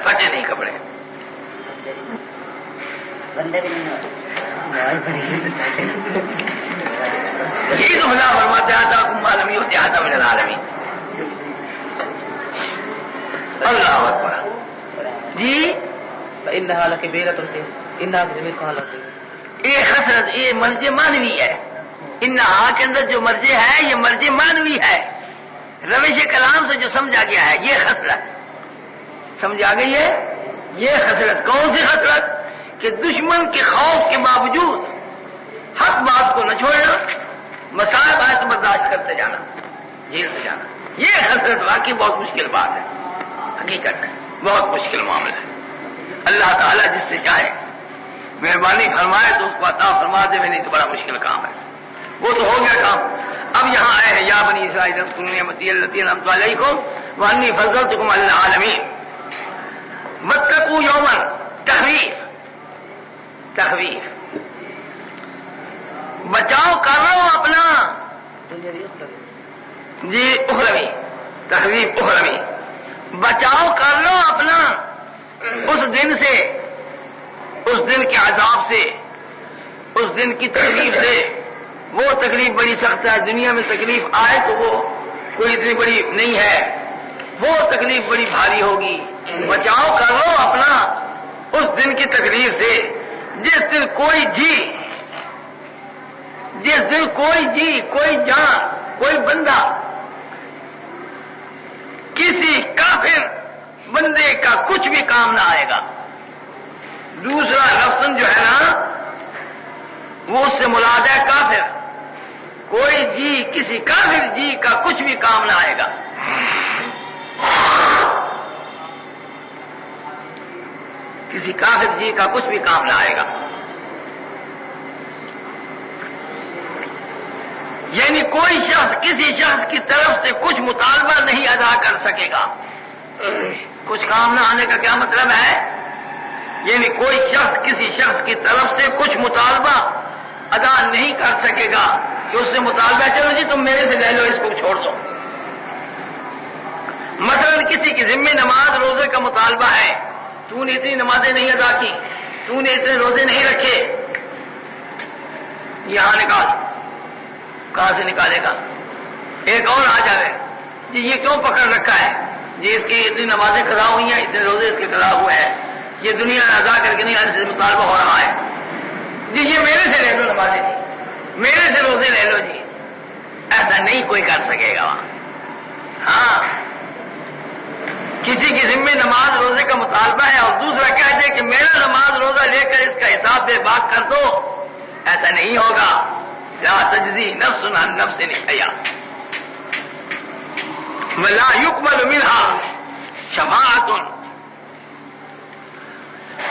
پھٹے نہیں کپڑے. یہی تو خدا فرماتے آتا معلومی ہوتے آتا من العالمین. اللہ اکبر. جی یہ خسرت، یہ مرض مانوی ہے. انہا کے اندر جو مرض ہے یہ مرض مانوی ہے. روش کلام سے جو سمجھا گیا ہے یہ خسرت سمجھ آ گئی ہے. یہ خسرت کون سی خسرت؟ کہ دشمن کے خوف کے باوجود حق بات کو نہ چھوڑنا، مصائب آئے تو برداشت کرتے جانا، جھیلتے جانا. یہ خسرت واقعی بہت مشکل بات ہے، حقیقت ہے بہت مشکل معاملہ ہے. اللہ تعالیٰ جس سے چاہے مہربانی فرمائے تو اس کو عطا فرما دے، نہیں تو بڑا مشکل کام ہے. وہ تو ہو گیا کام. اب یہاں آئے ہیں یا بنی اسرائیل اذکروا نعمتی التی انعمت علیکم وانی فضلتکم علی العالمین واتقوا یوما دن سے، اس دن کے عذاب سے، اس دن کی تکلیف سے. وہ تکلیف بڑی سخت ہے. دنیا میں تکلیف آئے تو وہ کوئی اتنی بڑی نہیں ہے، وہ تکلیف بڑی بھاری ہوگی. بچاؤ کر لو اپنا اس دن کی تکلیف سے، جس دن کوئی جی، جس دن کوئی جی، کوئی جان، کوئی بندہ کسی کافر بندے کا کچھ بھی کام نہ آئے گا. دوسرا لفظ جو ہے نا وہ اس سے مراد ہے کافر. کوئی جی کسی کافر جی کا کچھ بھی کام نہ آئے گا. کسی کافر جی کا کچھ بھی کام نہ آئے گا. یعنی کوئی شخص کسی شخص کی طرف سے کچھ مطالبہ نہیں ادا کر سکے گا. کچھ کام نہ آنے کا کیا مطلب ہے؟ یعنی کوئی شخص کسی شخص کی طرف سے کچھ مطالبہ ادا نہیں کر سکے گا کہ اس سے مطالبہ چلو جی تم میرے سے لے لو، اس کو چھوڑ دو. مثلا کسی کی ذمہ نماز روزے کا مطالبہ ہے، تو نے اتنی نمازیں نہیں ادا کی، تو نے اتنے روزے نہیں رکھے، یہاں نکال. کہاں سے نکالے گا؟ ایک اور آ جائے جی یہ کیوں پکڑ رکھا ہے جی، اس کی اتنی نمازیں قضا ہوئی ہیں، اتنے روزے اس کے قضا ہوئے ہیں، یہ دنیا میں ادا کر کے نہیں آنے سے مطالبہ ہو رہا ہے جی، یہ میرے سے لے لو نمازیں جی، میرے سے روزے لے لو جی. ایسا نہیں کوئی کر سکے گا وہاں. ہاں کسی کی ذمہ نماز روزے کا مطالبہ ہے اور دوسرا کہتے ہیں کہ میرا نماز روزہ لے کر اس کا حساب بے باک کر دو، ایسا نہیں ہوگا. لا تجزی نفس عن نفس شیئا ولا يقبل منها شفاعۃ،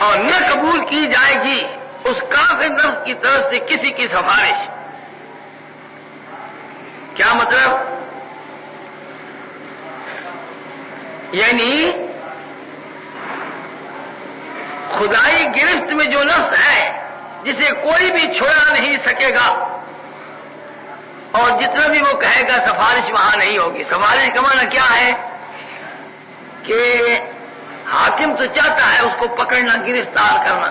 اور نہ قبول کی جائے گی اس کافر نفس کی طرف سے کسی کی سفارش. کیا مطلب؟ یعنی خدائی گرفت میں جو نفس ہے جسے کوئی بھی چھڑا نہیں سکے گا، اور جتنا بھی وہ کہے گا سفارش وہاں نہیں ہوگی. سفارش کا معنی کیا ہے کہ حاکم تو چاہتا ہے اس کو پکڑنا، گرفتار کرنا،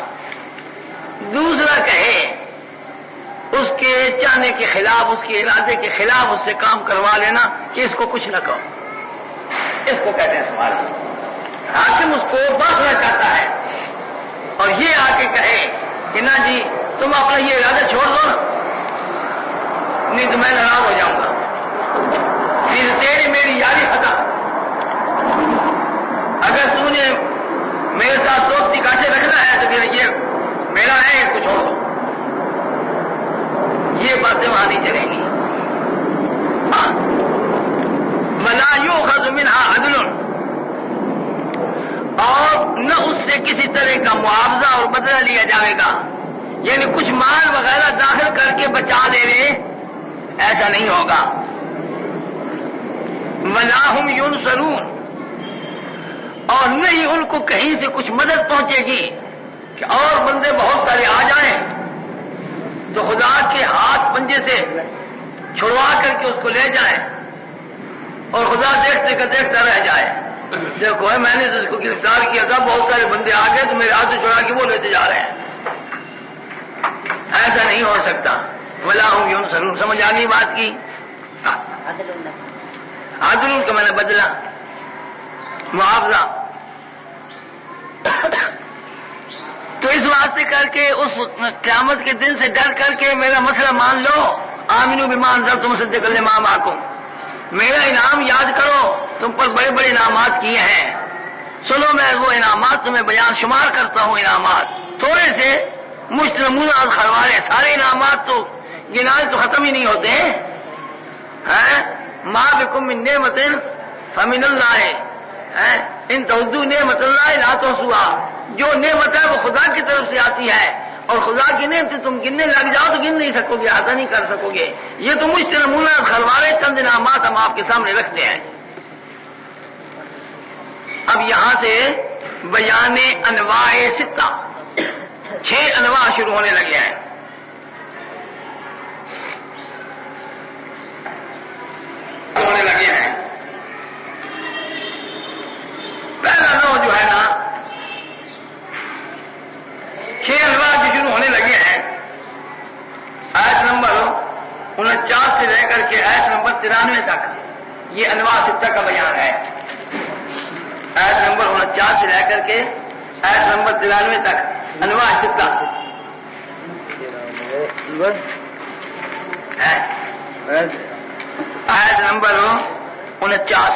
دوسرا کہے اس کے چاہنے کے خلاف، اس کے ارادے کے خلاف اس سے کام کروا لینا کہ اس کو کچھ نہ کہو، اس کو کہتے ہیں سفارش. حاکم اس کو باخنا چاہتا ہے اور یہ آ کے کہے کہ نہ جی تم اپنا یہ ارادہ چھوڑ دو نا، نہیں تو میں ناراض ہو جاؤں گا، پھر تیری میری یاری ختم. اگر تم نے میرے ساتھ دوستی کاٹے رکھنا ہے تو پھر یہ میرا ہے، اس کو چھوڑ دو. یہ باتیں وہاں نہیں چلیں گی. ولا یؤخذ منها عدل، اور نہ اس سے کسی طرح کا معاوضہ اور بدلہ لیا جائے گا. یعنی کچھ مال وغیرہ داخل کر کے بچا دے رہے، ایسا نہیں ہوگا. ولا هم ينصرون، اور نہیں ان کو کہیں سے کچھ مدد پہنچے گی کہ اور بندے بہت سارے آ جائیں تو خدا کے ہاتھ پنجے سے چھڑوا کر کے اس کو لے جائیں اور خدا دیکھتے کا دیکھتا رہ جائے. دیکھو میں نے اس کو گرفتار کیا تھا، بہت سارے بندے آ گئے تو میرے ہاتھ سے چھڑا کے وہ لیتے جا رہے ہیں. ایسا نہیں ہو سکتا. ولا هم ينصرون. سمجھ آ گئی بات کی؟ عدل کا میں نے بدلا، معاوضہ. تو اس واسطے کر کے اس قیامت کے دن سے ڈر کر کے میرا مسئلہ مان لو. آمنوا بما انزلت مصدقا لما معكم، میرا انعام یاد کرو، تم پر بڑے بڑے انعامات کیے ہیں. سنو میں وہ انعامات تمہیں بیان شمار کرتا ہوں. انعامات تھوڑے سے مشتمل خروارے، سارے انعامات تو گنائے تو ختم ہی نہیں ہوتے ہیں. ما بکم من نعمت فمن اللہ، ان تعدوا نعمت اللہ لا تحصوها. جو نعمت ہے وہ خدا کی طرف سے آتی ہے، اور خدا کی نعمتیں تم گننے لگ جاؤ تو گن نہیں سکو گے، احاطہ نہیں کر سکو گے. یہ تو مشتمل خروارے چند انعامات ہم آپ کے سامنے رکھتے ہیں. اب یہاں سے بیان انواع 6 انواع شروع ہونے لگے ہیں. پہلا نوع جو ہے نا 93 تک یہ انواع ستہ کا بیان ہے. آیت نمبر 49 سے لے کر کے آیت نمبر 93 تک انواع ستہ ہے. آیت نمبر 49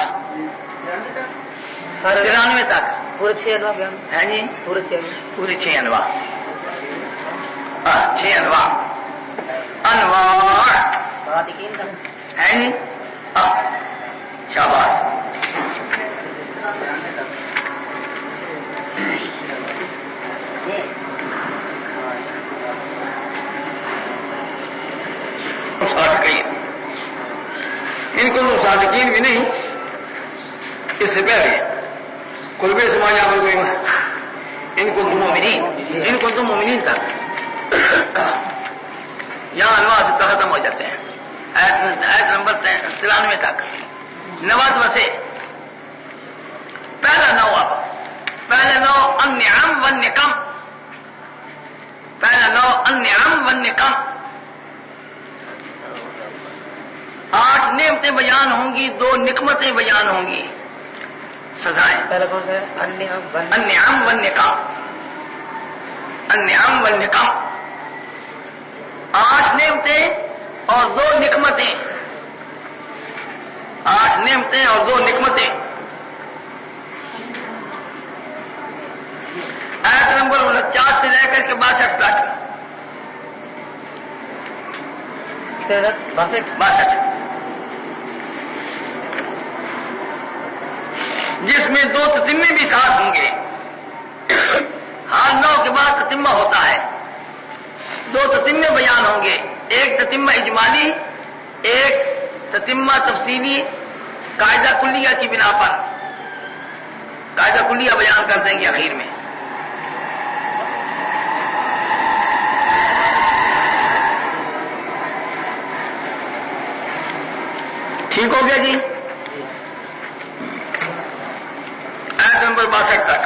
93 تک پورے 6 انواع ہے جی. پورے 6 پورے 6 انواع 6 انواع انواع ہے جی. شاباش. ان کو تو صادقین بھی نہیں، اس سے پہلے قلب سماج عمل کو ان کو تو مومنین تک یہاں انواع سے ختم ہو جاتے ہیں. آیت نمبر 93 تک 90 سے پہلا نو النعم والنقم. پہلا نو النعم والنقم. 8 نعمتیں بیان ہوں گی، 2 نقمتیں بیان ہوں گی، سزائیں. پہلا کون سا ہے؟ النعم والنقم. النعم والنقم 8 نعمتیں اور 2 نقمتیں. 8 نعمتیں اور 2 نقمتیں. آیت نمبر 49 سے لے کر کے 62 تک. 62 جس میں 2 تتمے بھی ساتھ ہوں گے. ہر نو کے بعد تتمہ ہوتا ہے. 2 تتمے بیان ہوں گے، ایک تتمہ اجمالی، ایک تتمہ تفصیلی قاعدہ کلیہ کی بنا پر. قاعدہ کلیہ بیان کر دیں گے اخیر میں. ٹھیک ہو گیا جی. آیت نمبر 62 تک.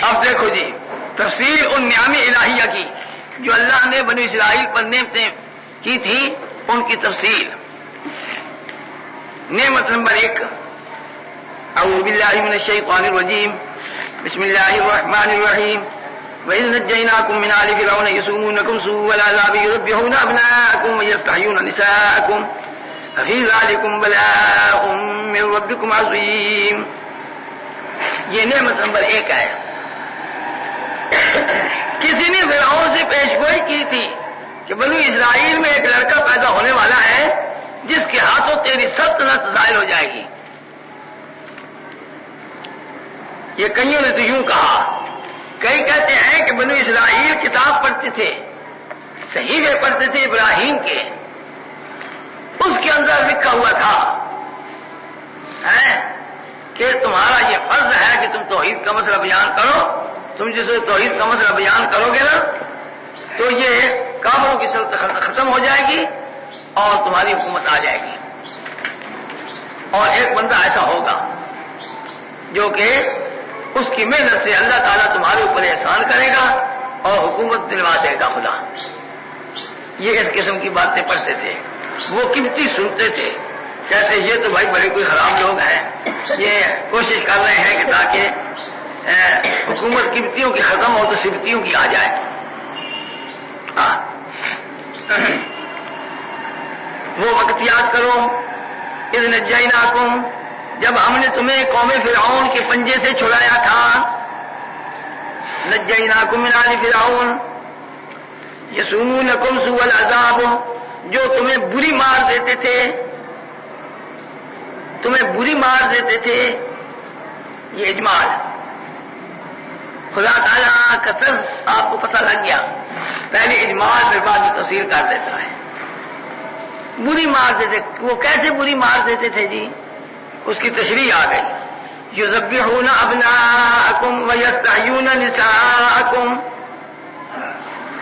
اب دیکھو جی تفصیل ان نعم الہیہ کی جو اللہ نے بنی اسرائیل پر نعمتیں کی تھی، ان کی تفصیل. نعمت نمبر 1 اعوذ باللہ من الشیطان الرجیم بسم اللہ الرحمن الرحیم وَإِذْ نَجَّيْنَاكُمْ مِنْ آلِ فِرْعَوْنَ يَسُومُونَكُمْ سُوءَ الْعَذَابِ يُذَبِّحُونَ أَبْنَاءَكُمْ وَيَسْتَحْيُونَ نِسَاءَكُمْ فِي ذَلِكُمْ بَلَاءٌ مِّن رَّبِّكُمْ عَظِيمٌ. یہ نعمت نمبر 1 ہے. کسی نے فرعون سے پیشگوئی کی تھی کہ بنی اسرائیل میں ایک لڑکا پیدا ہونے والا ہے جس کے ہاتھوں تیری سلطنت ظاہر ہو جائے گی. یہ کئیوں نے تو یوں کہا. کئی کہتے ہیں کہ بنی اسرائیل کتاب پڑھتے تھے، صحیفے پڑھتے تھے ابراہیم کے، اس کے اندر لکھا ہوا تھا کہ تمہارا یہ فرض ہے کہ تم توحید کا مسئلہ بیان کرو. تم جسے توحید کا مسئلہ بیان کرو گے نا تو یہ کافروں کی سلطنت ختم ہو جائے گی اور تمہاری حکومت آ جائے گی. اور ایک بندہ ایسا ہوگا جو کہ اس کی محنت سے اللہ تعالیٰ تمہارے اوپر احسان کرے گا اور حکومت دلوا دے گا خدا. یہ اس قسم کی باتیں پڑھتے تھے. وہ قبطی سنتے تھے، کہتے یہ تو بھائی بڑے کوئی خراب لوگ ہیں، یہ کوشش کر رہے ہیں کہ تاکہ حکومت قبطیوں کی ختم ہو تو سبتیوں کی آ جائے. وہ وقت یاد کرو اذ نجیناکم، جب ہم نے تمہیں قوم فرعون کے پنجے سے چھڑایا تھا. نجیناکم من آل فرعون یسومونکم سوء العذاب، جو تمہیں بری مار دیتے تھے، یہ اجمال. خدا تعالیٰ کا طرز آپ کو پتہ لگ گیا. پہلے اجمال پھر بعد میں تفسیر کر دیتا ہے. بری مار دیتے، وہ کیسے بری مار دیتے تھے جی؟ اس کی تشریح آ گئی. یذبحون ابناءکم ویستحیون نساءکم،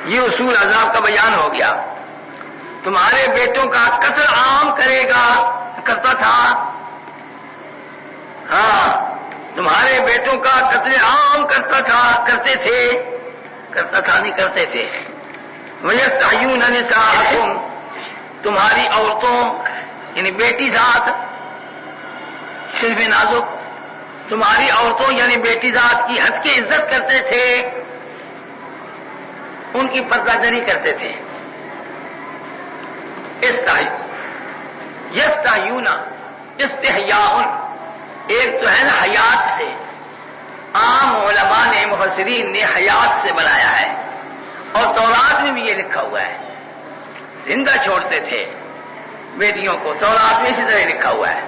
یہ اصول عذاب کا بیان ہو گیا. تمہارے بیٹوں کا قتل عام کرتا تھا. ہاں، تمہارے بیٹوں کا قتل عام کرتے تھے. وَيَسْتَحْيُونَ نِسَاءَكُمْ، تمہاری عورتوں یعنی بیٹی ذات صرف نازک، تمہاری عورتوں یعنی بیٹی ذات کی حد کی عزت کرتے تھے، ان کی پردہ دری کرتے تھے. یستحیون استحیاء، ایک تو ہے نا حیات سے، عام علماء نے مفسرین نے حیات سے بنایا ہے، اور تورات میں بھی یہ لکھا ہوا ہے زندہ چھوڑتے تھے بیٹیوں کو، تورات میں اسی طرح لکھا ہوا ہے.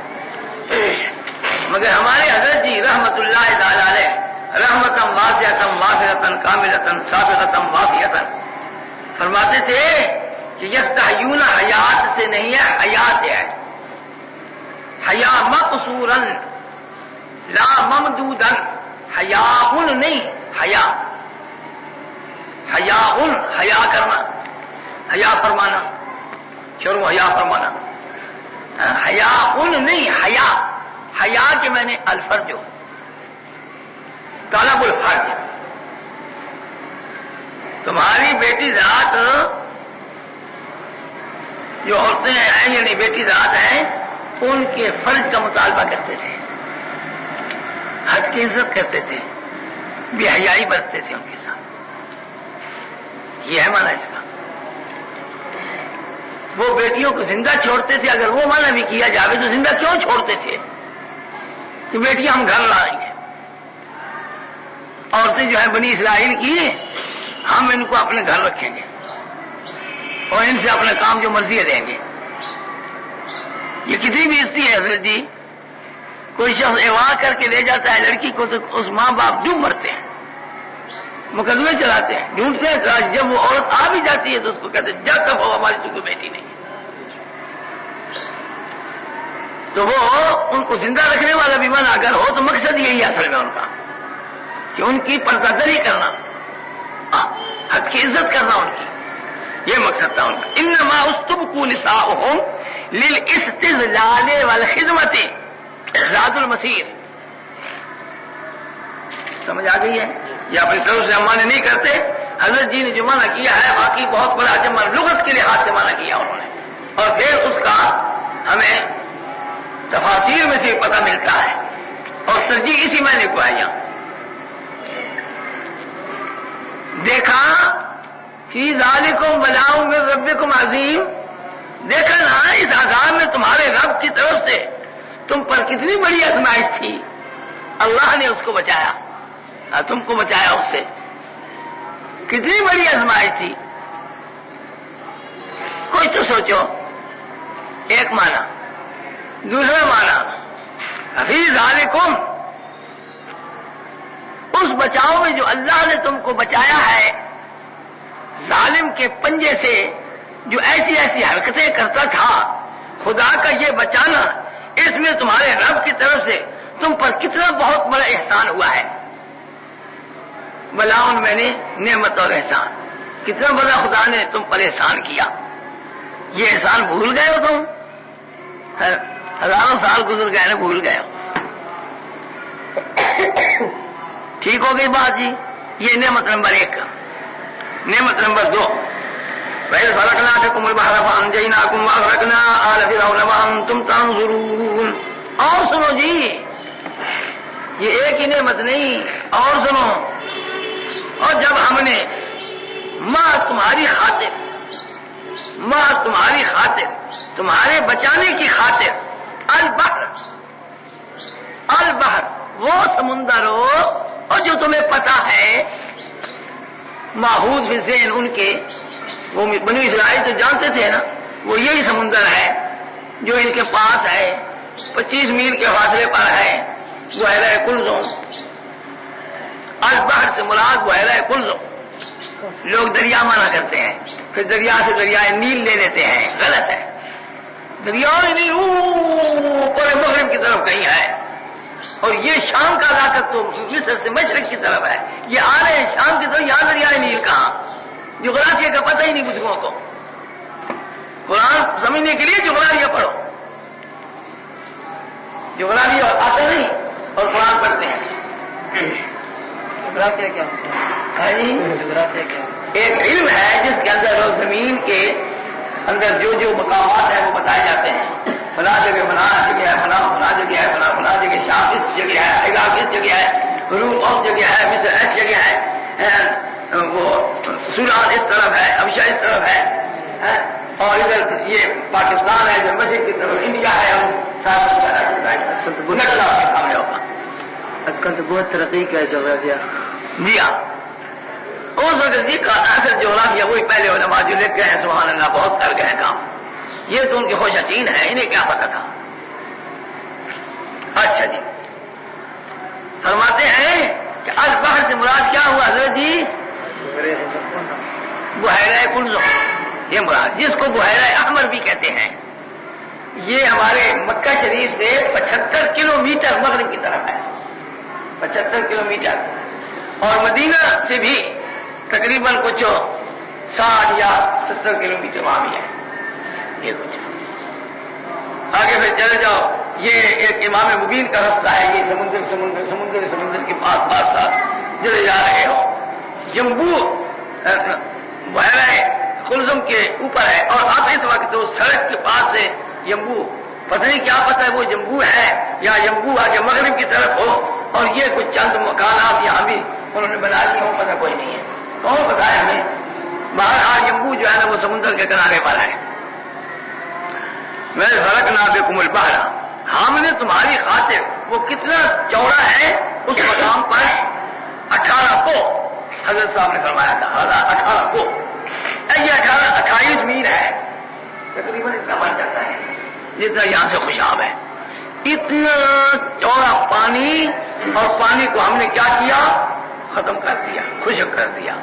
مگر ہمارے حضرت جی رحمت اللہ تعالی علیہ رحمتم واسعتم وافرتن کاملتن سابقتم وافیتن فرماتے تھے کہ یستحیون حیات سے نہیں ہے، حیا سے ہے. حیا مقصورن لا ممدودن، حیاء نہیں، حیا، حیاء حیا کرنا، حیا فرمانا، شرم حیا فرمانا، حیاء نہیں، حیا، حیا کے میں نے الفرج طلب الفرج. تمہاری بیٹی ذات جو عورتیں ہیں یعنی بیٹی ذات ہیں، ان کے فرض کا مطالبہ کرتے تھے، حد کی عزت کرتے تھے، بے حیائی برتتے تھے ان کے ساتھ. یہ ہے معنی اس کا. وہ بیٹیوں کو زندہ چھوڑتے تھے. اگر وہ معنی بھی کیا جاوے تو زندہ کیوں چھوڑتے تھے کہ بیٹیاں ہم گھر لائیں گے. عورتیں جو ہیں بنی اسرائیل کی، ہم ان کو اپنے گھر رکھیں گے اور ان سے اپنے کام جو مرضی دیں گے. یہ کتنی بھی عزتی ہے حضرت جی. کوئی شخص اغوا کر کے لے جاتا ہے لڑکی کو تو اس ماں باپ ڈوب مرتے ہیں، مقدمے چلاتے ہیں، ڈھونڈتے ہیں. جب وہ عورت آ بھی جاتی ہے تو اس کو کہتے ہیں جب تک ہو ہماری تو کوئی بیٹی نہیں. تو وہ ان کو زندہ رکھنے والا بھی من اگر ہو تو مقصد یہی ہے اصل میں ان کا کہ ان کی پردہ دری کرنا، حد کی عزت کرنا ان کی، یہ مقصد تھا ان کا. انما استبقوا نساؤہم للاستذلال والخدمت زاد المسیر. سمجھ آ گئی ہے؟ یہ اپنی طرف سے ہم معنی نہیں کرتے. حضرت جی نے جو معنی کیا ہے باقی بہت بڑا جمع لغت کے لحاظ سے معنی کیا انہوں نے، اور پھر اس کا ہمیں تفاسیر میں سے پتہ ملتا ہے اور ترجیح اسی معنی کو ہے. یہاں دیکھا فی ذالکم بلاء من ربکم عظیم، دیکھا نا اس عذاب میں تمہارے رب کی طرف سے تم پر کتنی بڑی آزمائش تھی. اللہ نے اس کو بچایا، تم کو بچایا اس سے. کتنی بڑی آزمائش تھی. کوئی تو سوچو. ایک معنی. دوسرا معنی فی ذالکم، اس بچاؤ میں جو اللہ نے تم کو بچایا ہے ظالم کے پنجے سے، جو ایسی ایسی حرکتیں کرتا تھا، خدا کا یہ بچانا، اس میں تمہارے رب کی طرف سے تم پر کتنا بہت بڑا احسان ہوا ہے. بلاؤن میں نے نعمت اور احسان، کتنا بڑا خدا نے تم پر احسان کیا. یہ احسان بھول گئے ہو تم؟ ہزاروں سال گزر گئے نا، بھول گئے ہو. ٹھیک ہو گئی بات جی. یہ نعمت نمبر 1. نعمت نمبر 2، وَإِذْ فَرَقْنَا بِكُمُ الْبَحْرَ فَأَنْجَيْنَاكُمْ وَأَغْرَقْنَا آلَ فِرْعَوْنَ وَأَنْتُمْ تَنظُرُونَ. اور سنو جی، یہ ایک ہی نعمت نہیں، اور سنو. اور جب ہم نے ماں تمہاری خاطر تمہارے بچانے کی خاطر البحر وہ سمندر ہو، اور جو تمہیں پتا ہے ماحوظ فی ذہن ان کے، وہ بنی اسرائیل تو جانتے تھے نا، وہ یہی سمندر ہے جو ان کے پاس ہے، 25 میل کے فاصلے پر ہے، بحیرہ کلزم. البحر سے مراد بحیرہ کلزم. لوگ دریا مانا کرتے ہیں، پھر دریا سے دریائے نیل لے لیتے ہیں، غلط ہے. دریائے نیل پورے مغرب کی طرف کہیں ہے، اور یہ شام کا علاقہ تو مصر سے مشرق کی طرف ہے. یہ آ رہے ہیں شام کی طرف، یہاں دریائے نیل کہاں؟ جغرافیہ کا پتہ ہی نہیں بزرگوں کو. قرآن سمجھنے کے لیے جغرافیہ پڑھو. جغرافیہ آتا نہیں اور قرآن پڑھتے ہیں. جغرافیہ کیا جغرافیہ کیا؟ ایک علم ہے جس کے اندر لوگ زمین کے اندر جو جو مقامات ہیں وہ بتائے جاتے ہیں. فلاں جگہ فلاں جگہ ہے، فلاں جگہ ہے، فلاں جگہ شام اس جگہ ہے، عراق اس جگہ ہے، روم اس جگہ ہے، مصر اس جگہ ہے، وہ سوران اس طرف ہے، ابشا اس طرف ہے، اور ادھر یہ پاکستان ہے جو مشرق کی طرف انڈیا ہے، اور نقشہ آپ کے سامنے ہوگا. آج کل تو بہت ترقی کا ہے جغرافیہ. جی ہاں، اس وقت جی کا اصل جغرافیہ وہی پہلے علماء جو لکھ گئے ہیں سبحان اللہ بہت کر گئے ہیں کام. یہ تو ان کی خوش یقین ہے، انہیں کیا پتا تھا. اچھا جی، فرماتے ہیں کہ البحر سے مراد کیا ہوا حضرت جی؟ بحیرہ کلزم، یہ مراد، جس کو بحیرہ احمر بھی کہتے ہیں. یہ ہمارے مکہ شریف سے 75 کلومیٹر مغرب کی طرف ہے، 75 کلومیٹر، اور مدینہ سے بھی تقریباً کچھ 60 یا 70 کلومیٹر وہاں بھی ہے. یہ کچھ آگے پھر چلے جاؤ، یہ ایک امام مبین کا رستہ ہے. یہ سمندر کے پاس ساتھ جڑے جا رہے ہو. جمبو بحیرہ کلزم کے اوپر ہے، اور اب اس وقت تو سڑک کے پاس سے جمبو، پتہ نہیں کیا پتہ ہے وہ جمبو ہے یا جمبو آگے مغرب کی طرف ہو، اور یہ کچھ چند مکانات یہاں بھی انہوں نے بنا لیے ہو، پتہ کوئی نہیں ہے. کون بتایا ہمیں؟ بہرحال جمبو جو ہے نا وہ سمندر کے کنارے پر ہے. میں فرق نہ بے کمل بہرا، ہم نے تمہاری خاطر، وہ کتنا چوڑا ہے اس مقام پر؟ 18 کو حضرت صاحب نے فرمایا تھا، 18 کو، یہ 28 میل ہے تقریباً، اتنا بن جاتا ہے جتنا یہاں سے خوشاب ہے. اتنا چوڑا پانی، اور پانی کو ہم نے کیا کیا؟ ختم کر دیا، خشک کر دیا.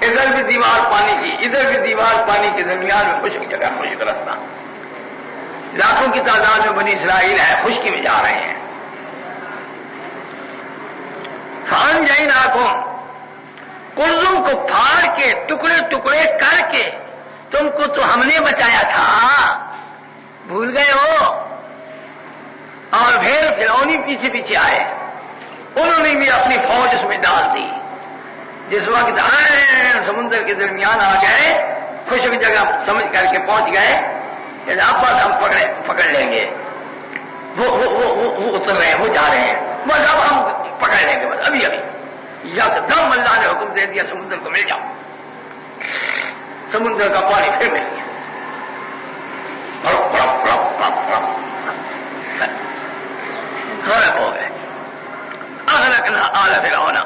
ادھر بھی دیوار پانی کی، ادھر بھی دیوار پانی کے درمیان میں خشک جگہ، خشک رستہ. لاکھوں کی تعداد میں بنی اسرائیل ہے، خشکی میں جا رہے ہیں. فان جائن آنکھوں، کلزم کو پھاڑ کے ٹکڑے ٹکڑے کر کے تم کو تو ہم نے بچایا تھا، بھول گئے ہو؟ اور پھر فرعونی پیچھے پیچھے آئے، انہوں نے بھی اپنی فوج اس میں ڈال دی. جس وقت سمندر کے درمیان آ گئے، خشک جگہ سمجھ کر کے پہنچ گئے، اب بس ہم پکڑ لیں گے. وہ اتر رہے ہیں، وہ جا رہے ہیں، بس اب ہم پکڑ لیں گے، بس ابھی یکدم اللہ نے حکم دے دیا سمندر کو مل جاؤ. سمندر کا پانی پھر مل گیا. غرق ہو گئے. اغرقنا آل فرعون،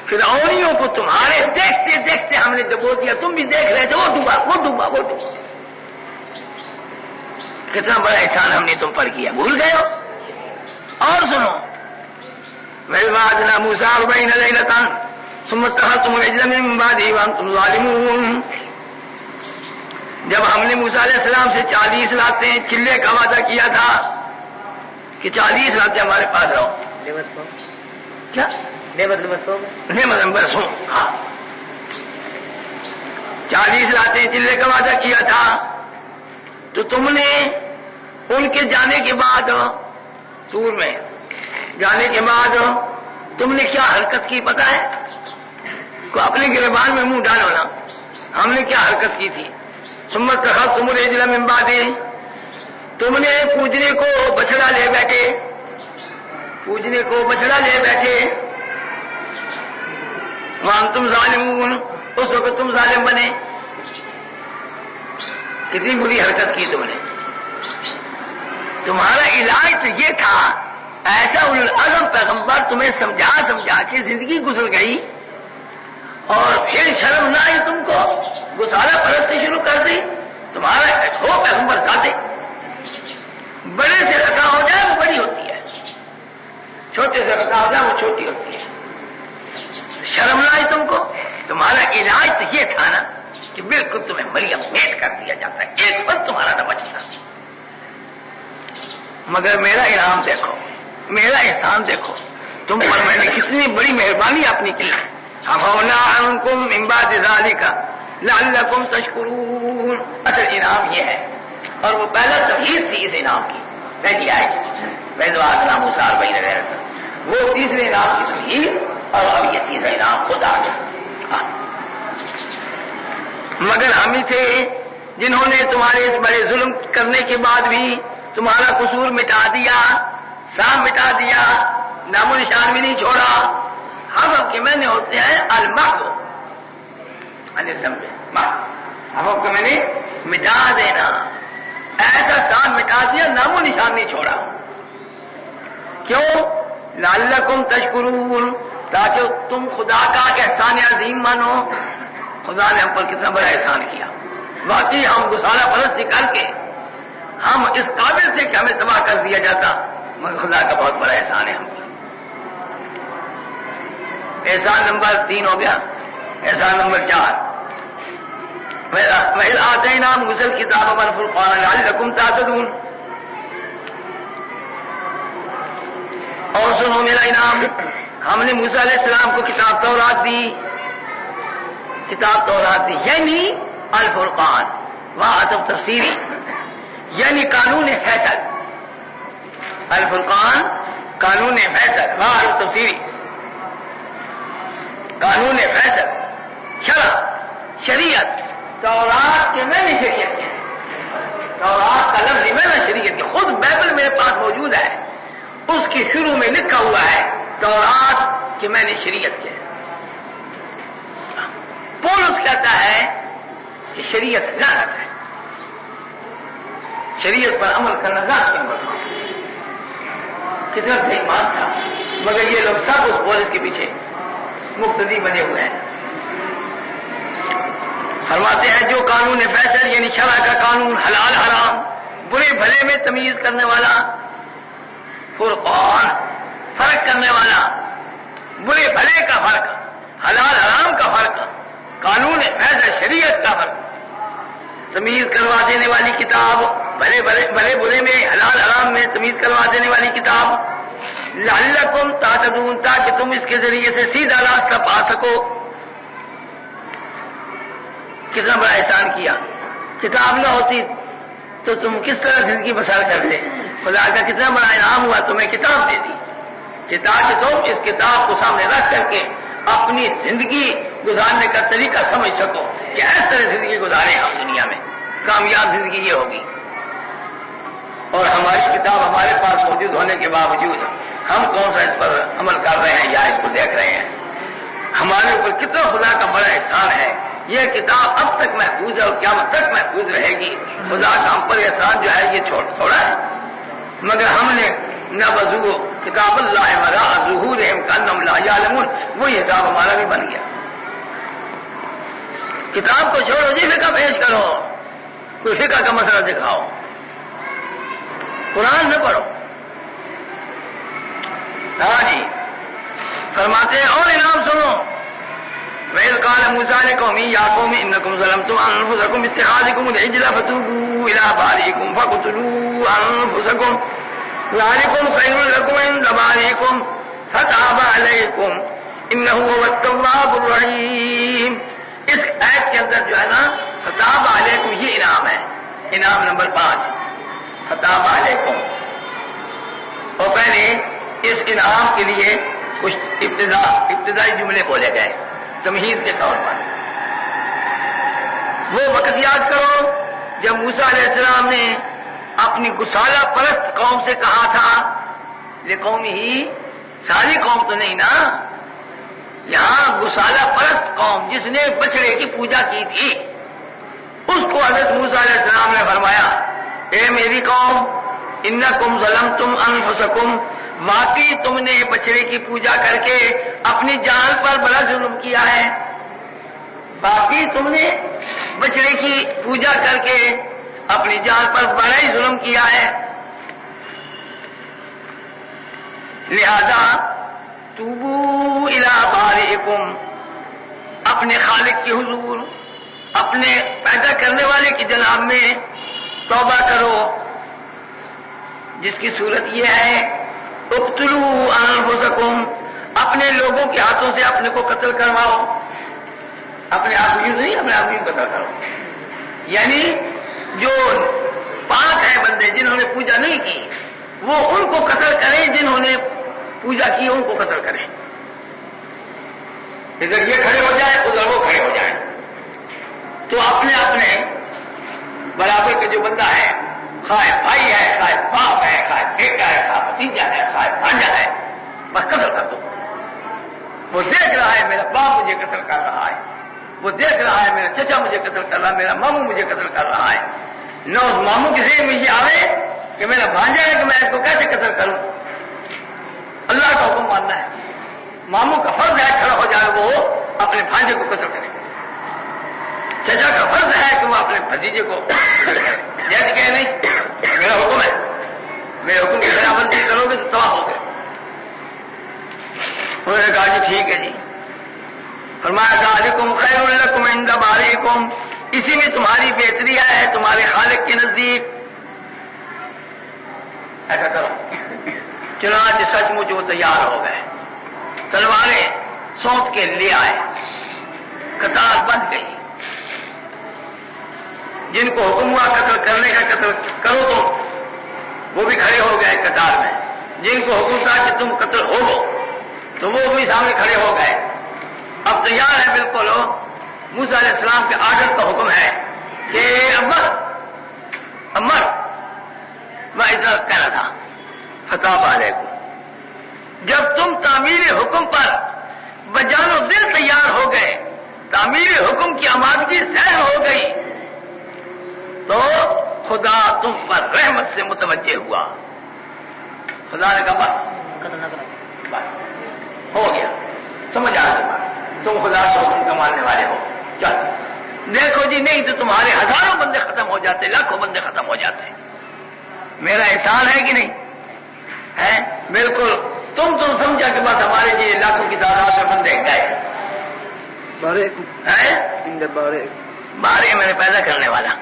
فرعونیوں کو تمہارے دیکھتے دیکھتے ہم نے ڈبو دیا. تم بھی دیکھ رہے تھے، وہ ڈوبا. کتنا بڑا احسان ہم نے تم پر کیا، بھول گئے ہو؟ اور سنو، وَإِذْ مُوسَىٰ 40 لَيْلَةً ثُمَّ اتَّخَذْتُمُ الْعِجْلَ مِن بَعْدِهِ وَأَنْتُمْ ظَالِمُونَ. جب ہم نے موسیٰ علیہ السلام سے 40 راتیں چلے کا وعدہ کیا تھا کہ 40 راتیں ہمارے پاس رہو. کیا نعمت برسوں، ہاں 40 راتیں چلے کا وعدہ کیا تھا. تو تم نے ان کے جانے کے بعد، طور میں جانے کے بعد تم نے کیا حرکت کی پتہ ہے؟ کو اپنے گریبان میں منہ ڈالو نا. ہم نے کیا حرکت کی تھی؟ ثم اتخذتم العجل من بعده، تم نے پوجنے کو بچڑا لے بیٹھے، وانتم ظالمون، اس وقت تم ظالم بنے. کتنی بری حرکت کی تم نے. تمہارا علاج تو یہ تھا، ایسا اولوالعزم پیغمبر تمہیں سمجھا کے زندگی گزر گئی، اور پھر شرم نہ آئی تم کو، گسالہ پرستی شروع کر دی. تمہارا ہو پیغمبر ذاتے، بڑے سے خطا ہو جائے وہ بڑی ہوتی ہے، چھوٹے سے خطا ہو جائے وہ چھوٹی ہوتی ہے. شرم نہ آئی تم کو. تمہارا علاج تو یہ تھا نا کہ بالکل تمہیں مریم میٹ کر دیا جاتا ہے، ایک پل تمہارا نہ بچتا. مگر میرا انعام دیکھو، میرا احسان دیکھو، تم پر میں نے کتنی بڑی مہربانی اپنی کی. عفونا عنکم من بعد ذالک لعلکم تشکرون. اصل انعام یہ ہے، اور وہ پہلا تمہید تھی اس انعام کی، پہلی آیت وَإِذْ مُوسَىٰ 40 لَيْلَةً، وہ تیسرے انعام کی تمہید، اور اب یہ تیسرا انعام خود آ گیا. مگر ہم تھے جنہوں نے تمہارے اس بڑے ظلم کرنے کے بعد بھی تمہارا قصور مٹا دیا، صاف مٹا دیا، نام و نشان بھی نہیں چھوڑا. حفظ کے معنی ہوتے ہیں المحو، حفظ کے معنی مٹا دینا. ایسا صاف مٹا دیا، نام و نشان نہیں چھوڑا. کیوں؟ لعلکم تشکرون، تاکہ تم خدا کا احسان عظیم مانو. خدا نے ہم پر کتنا بڑا احسان کیا. واقعی ہم گسالہ پرستی کر کے ہم اس قابل تھے کہ ہمیں تباہ کر دیا جاتا، مگر خدا کا بہت بڑا احسان ہے ہم پر. احسان نمبر 3 ہو گیا. احسان نمبر 4، وَإِذْ آتَيْنَا مُوسَى الْكِتَابَ وَالْفُرْقَانَ لَعَلَّكُمْ تَهْتَدُونَ. اور سنو میرا انعام، ہم نے موسیٰ علیہ السلام کو کتاب تورات دی. کتاب تورات دی یعنی الفرقان، وہاں عطف تفسیری، یعنی قانون فیصل. الفرقان قانون فیصل، وہاں عطف تفسیری، قانون فیصل، شرع، شریعت. تورات کے میں نے شریعت کے، تورات کا لفظ میں نے شریعت کے. خود بائبل میرے پاس موجود ہے، اس کی شروع میں لکھا ہوا ہے تورات کہ میں نے شریعت کے. پولس کہتا ہے کہ شریعت لعنت ہے، شریعت پر عمل کرنا ذات کے بڑھنا. کتنا بےایمان تھا، مگر یہ لوگ سب اس پولس کے پیچھے مقتدی بنے ہوئے ہیں. فرماتے ہیں جو قانون فیصل یعنی شرع کا قانون، حلال حرام، برے بھلے میں تمیز کرنے والا، فرقان فرق کرنے والا، برے بھلے کا فرق، حلال حرام کا فرق، قانون فیصل شریعت کا فرق، تمیز کروا دینے والی کتاب، بھلے برے میں، حلال حرام میں تمیز کروا دینے والی کتاب. لعلکم تہتدون، تاکہ تم اس کے ذریعے سے سیدھا راستہ پا سکو. کتنا بڑا احسان کیا. کتاب نہ ہوتی تو تم کس طرح زندگی بسر کرتے. خدا کا کتنا بڑا انعام ہوا، تمہیں کتاب دے دی کہ تاکہ تم اس کتاب کو سامنے رکھ کر کے اپنی زندگی گزارنے کا طریقہ سمجھ سکو کہ اس طرح زندگی گزاریں ہم دنیا میں، کامیاب زندگی یہ ہوگی. اور ہماری کتاب ہمارے پاس موجود ہونے کے باوجود ہم کون سا اس پر عمل کر رہے ہیں یا اس کو دیکھ رہے ہیں. ہمارے اوپر کتنا خدا کا بڑا احسان ہے. یہ کتاب اب تک محفوظ ہے اور قیامت تک محفوظ رہے گی. خدا کا ہم پر احسان جو ہے یہ چھوڑا ہے، مگر ہم نے نہ وضو کتاب اللہ وراء ظہورہم کأنہم لا یعلمون، وہی حساب ہمارا بھی بن گیا. کتاب کو چھوڑو جی، فقہ پیش کرو، کوئی فقہ کا مسئلہ دکھاؤ، قرآن نہ پڑھو. ہاں جی، فرماتے ہیں اور انعام سنو. وَإِذْ قَالَ مُوسَىٰ لِقَوْمِهِ يَا قَوْمِ إِنَّكُمْ ظَلَمْتُمْ أَنفُسَكُمْ بِاتِّخَاذِكُمُ الْعِجْلَ فَتُوبُوا إِلَىٰ بَارِئِكُمْ فَاقْتُلُوا أَنفُسَكُمْ ذَٰلِكُمْ خَيْرٌ لَكُمْ عِندَ بَارِئِكُمْ فَتَابَ عَلَيْكُمْ إِنَّهُ هُوَ التَّوَّابُ الرَّحِيمُ. اس آیت کے اندر جو ہے نا فتاب علیکم یہ انعام ہے. انعام نمبر 5 فتاب علیکم. اور پہلے اس انعام کے لیے کچھ ابتدائی جملے بولے گئے تمہید کے طور پر. وہ وقت یاد کرو جب موسیٰ علیہ السلام نے اپنی گسالہ پرست قوم سے کہا تھا، لقوم ہی ساری قوم تو نہیں نا، یہاں گسالہ پرست قوم جس نے بچڑے کی پوجا کی تھی اس کو حضرت موسیٰ علیہ السلام نے فرمایا، اے میری قوم انکم ظلمتم انفسکم، واقعی تم نے بچڑے کی پوجا کر کے اپنی جان پر بڑا ظلم کیا ہے. واقعی تم نے بچڑے کی پوجا کر کے اپنی جان پر بڑا ہی ظلم کیا ہے. لہذا توبوا الی بارئکم، اپنے خالق کے حضور، اپنے پیدا کرنے والے کی جناب میں توبہ کرو، جس کی صورت یہ ہے اقتلوا انفسکم، اپنے لوگوں کے ہاتھوں سے اپنے کو قتل کرواؤ. اپنے آپ کو نہیں، اپنے آپ کو قتل کرو. یعنی جو پاک ہے بندے جنہوں نے پوجا نہیں کی وہ ان کو قتل کریں، جنہوں نے پوجا کی ان کو قتل کریں. ادھر یہ کھڑے ہو جائے ادھر وہ کھڑے ہو جائیں. تو اپنے بندہ ہے، خواہ بھائی ہے، خواہ باپ ہے، خواہ بیٹا ہے، خواہ بھتیجا ہے، خواہ بھانجا ہے، بس قتل کر دو۔ وہ دیکھ رہا ہے میرا باپ مجھے قتل کر رہا ہے، وہ دیکھ رہا ہے میرا چچا مجھے قتل کر رہا ہے، میرا ماموں مجھے قتل کر رہا ہے، نہ اس ماموں کے ذہن میں یہ آئے کہ میرا بھانجا ہے کہ میں اس کو کیسے قتل کروں۔ اللہ کا حکم ماننا ہے، ماموں کا فرض ہے کھڑا ہو جائے وہ اپنے بھانجے کو قتل کرے، چچا کا فرض ہے کہ وہ اپنے بھتیجے کو قتل کرے۔ جیسے کہ نہیں میرا حکم ہے، میرے حکم کی خلاف ورزی کرو گے تو تباہ ہو گئے۔ انہوں نے کہا جی ٹھیک ہے جی۔ فرمایا ذالکم خیر لکم عند باریکم، اسی میں تمہاری بہتری ہے تمہارے خالق کے نزدیک، ایسا کرو۔ چنانچہ سچ مچ وہ تیار ہو گئے، تلواریں سونت کے لے آئے، قطار بند گئی، جن کو حکم ہوا قتل کرنے کا قتل کرو تم، وہ بھی کھڑے ہو گئے قطار میں، جن کو حکم تھا کہ تم قتل ہو تو وہ بھی سامنے کھڑے ہو گئے۔ اب تیار ہے بالکل، موسیٰ علیہ السلام کے آرڈر کا حکم ہے کہ امر میں ادھر کہنا تھا فتاب علیکم، جب تم تعمیر حکم پر بجان و دل تیار ہو گئے، تعمیر حکم کی آمادگی ذہن ہو گئی، تو خدا تم پر رحمت سے متوجہ ہوا۔ خدا نے کہا بس ہو گیا، سمجھ آ گئی بات، تم خدا سے حکم کا ماننے والے ہو، چل دیکھو جی، نہیں تو تمہارے ہزاروں بندے ختم ہو جاتے، لاکھوں بندے ختم ہو جاتے۔ میرا احسان ہے کہ نہیں ہے؟ بالکل، تم تو سمجھا کہ بس ہمارے لیے لاکھوں کی تعداد میں بندے گئے، بارے میں نے پیدا کرنے والا،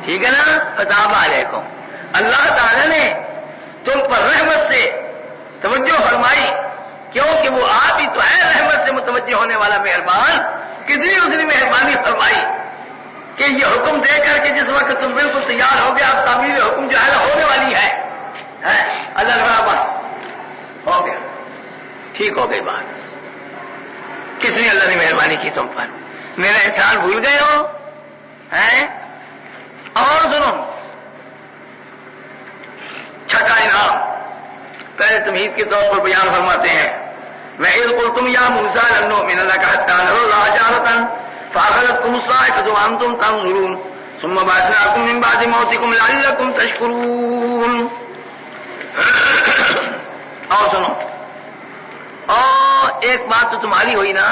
ٹھیک ہے نا؟ فتاب علیکم، اللہ تعالی نے تم پر رحمت سے توجہ فرمائی، کیونکہ وہ آپ ہی تو ہے رحمت سے متوجہ ہونے والا مہربان۔ کتنی اس نے مہربانی فرمائی کہ یہ حکم دے کر کے جس وقت تم بالکل تیار ہو گئے، اب تعمیر حکم جو ہے نا ہونے والی ہے، اللہ تعالیٰ بس ہو گیا، ٹھیک ہو گئی بات۔ کتنی اللہ نے مہربانی کی تم پر، میرا احسان بھول گئے ہو؟ اور سنو، چھٹا انعام پہلے تمہید کے طور پر بیان فرماتے ہیں، وَإِذْ قُلْتُمْ يَا مُوسَىٰ لَن نُّؤْمِنَ لَكَ حَتَّىٰ نَرَى اللَّهَ جَهْرَةً فَأَخَذَتْكُمُ الصَّاعِقَةُ وَأَنتُمْ تَنظُرُونَ ثُمَّ بَعَثْنَاكُم مِّن بَعْدِ مَوْتِكُمْ لَعَلَّكُمْ تَشْكُرُونَ۔ اور سنو، اور ایک بات تو تمہاری ہوئی نا،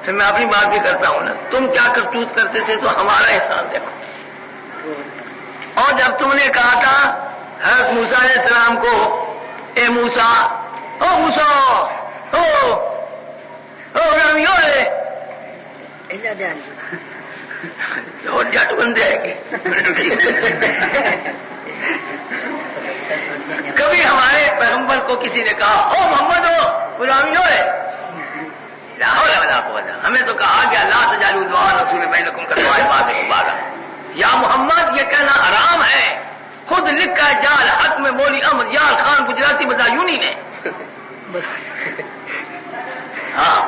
پھر میں اپنی بات بھی کرتا ہوں نا، تم کیا کرتوت کرتے تھے تو ہمارا احسان دیکھو۔ اور جب تم نے کہا تھا حضرت موسیٰ علیہ السلام کو، اے موسیٰ، او موسیٰ، اور جٹ بندے ہے کہ کبھی ہمارے پیغمبر کو کسی نے کہا او محمد ہو غلامی ہوئے، ہمیں تو کہا گیا لا تجعلوا دعاء الرسول بینکم کدعاء بعضکم بعضا، یا محمد یہ کہنا حرام ہے، خود لکھا ہے جال حق میں مولی احمد یار خان گجراتی بدایونی نے، ہاں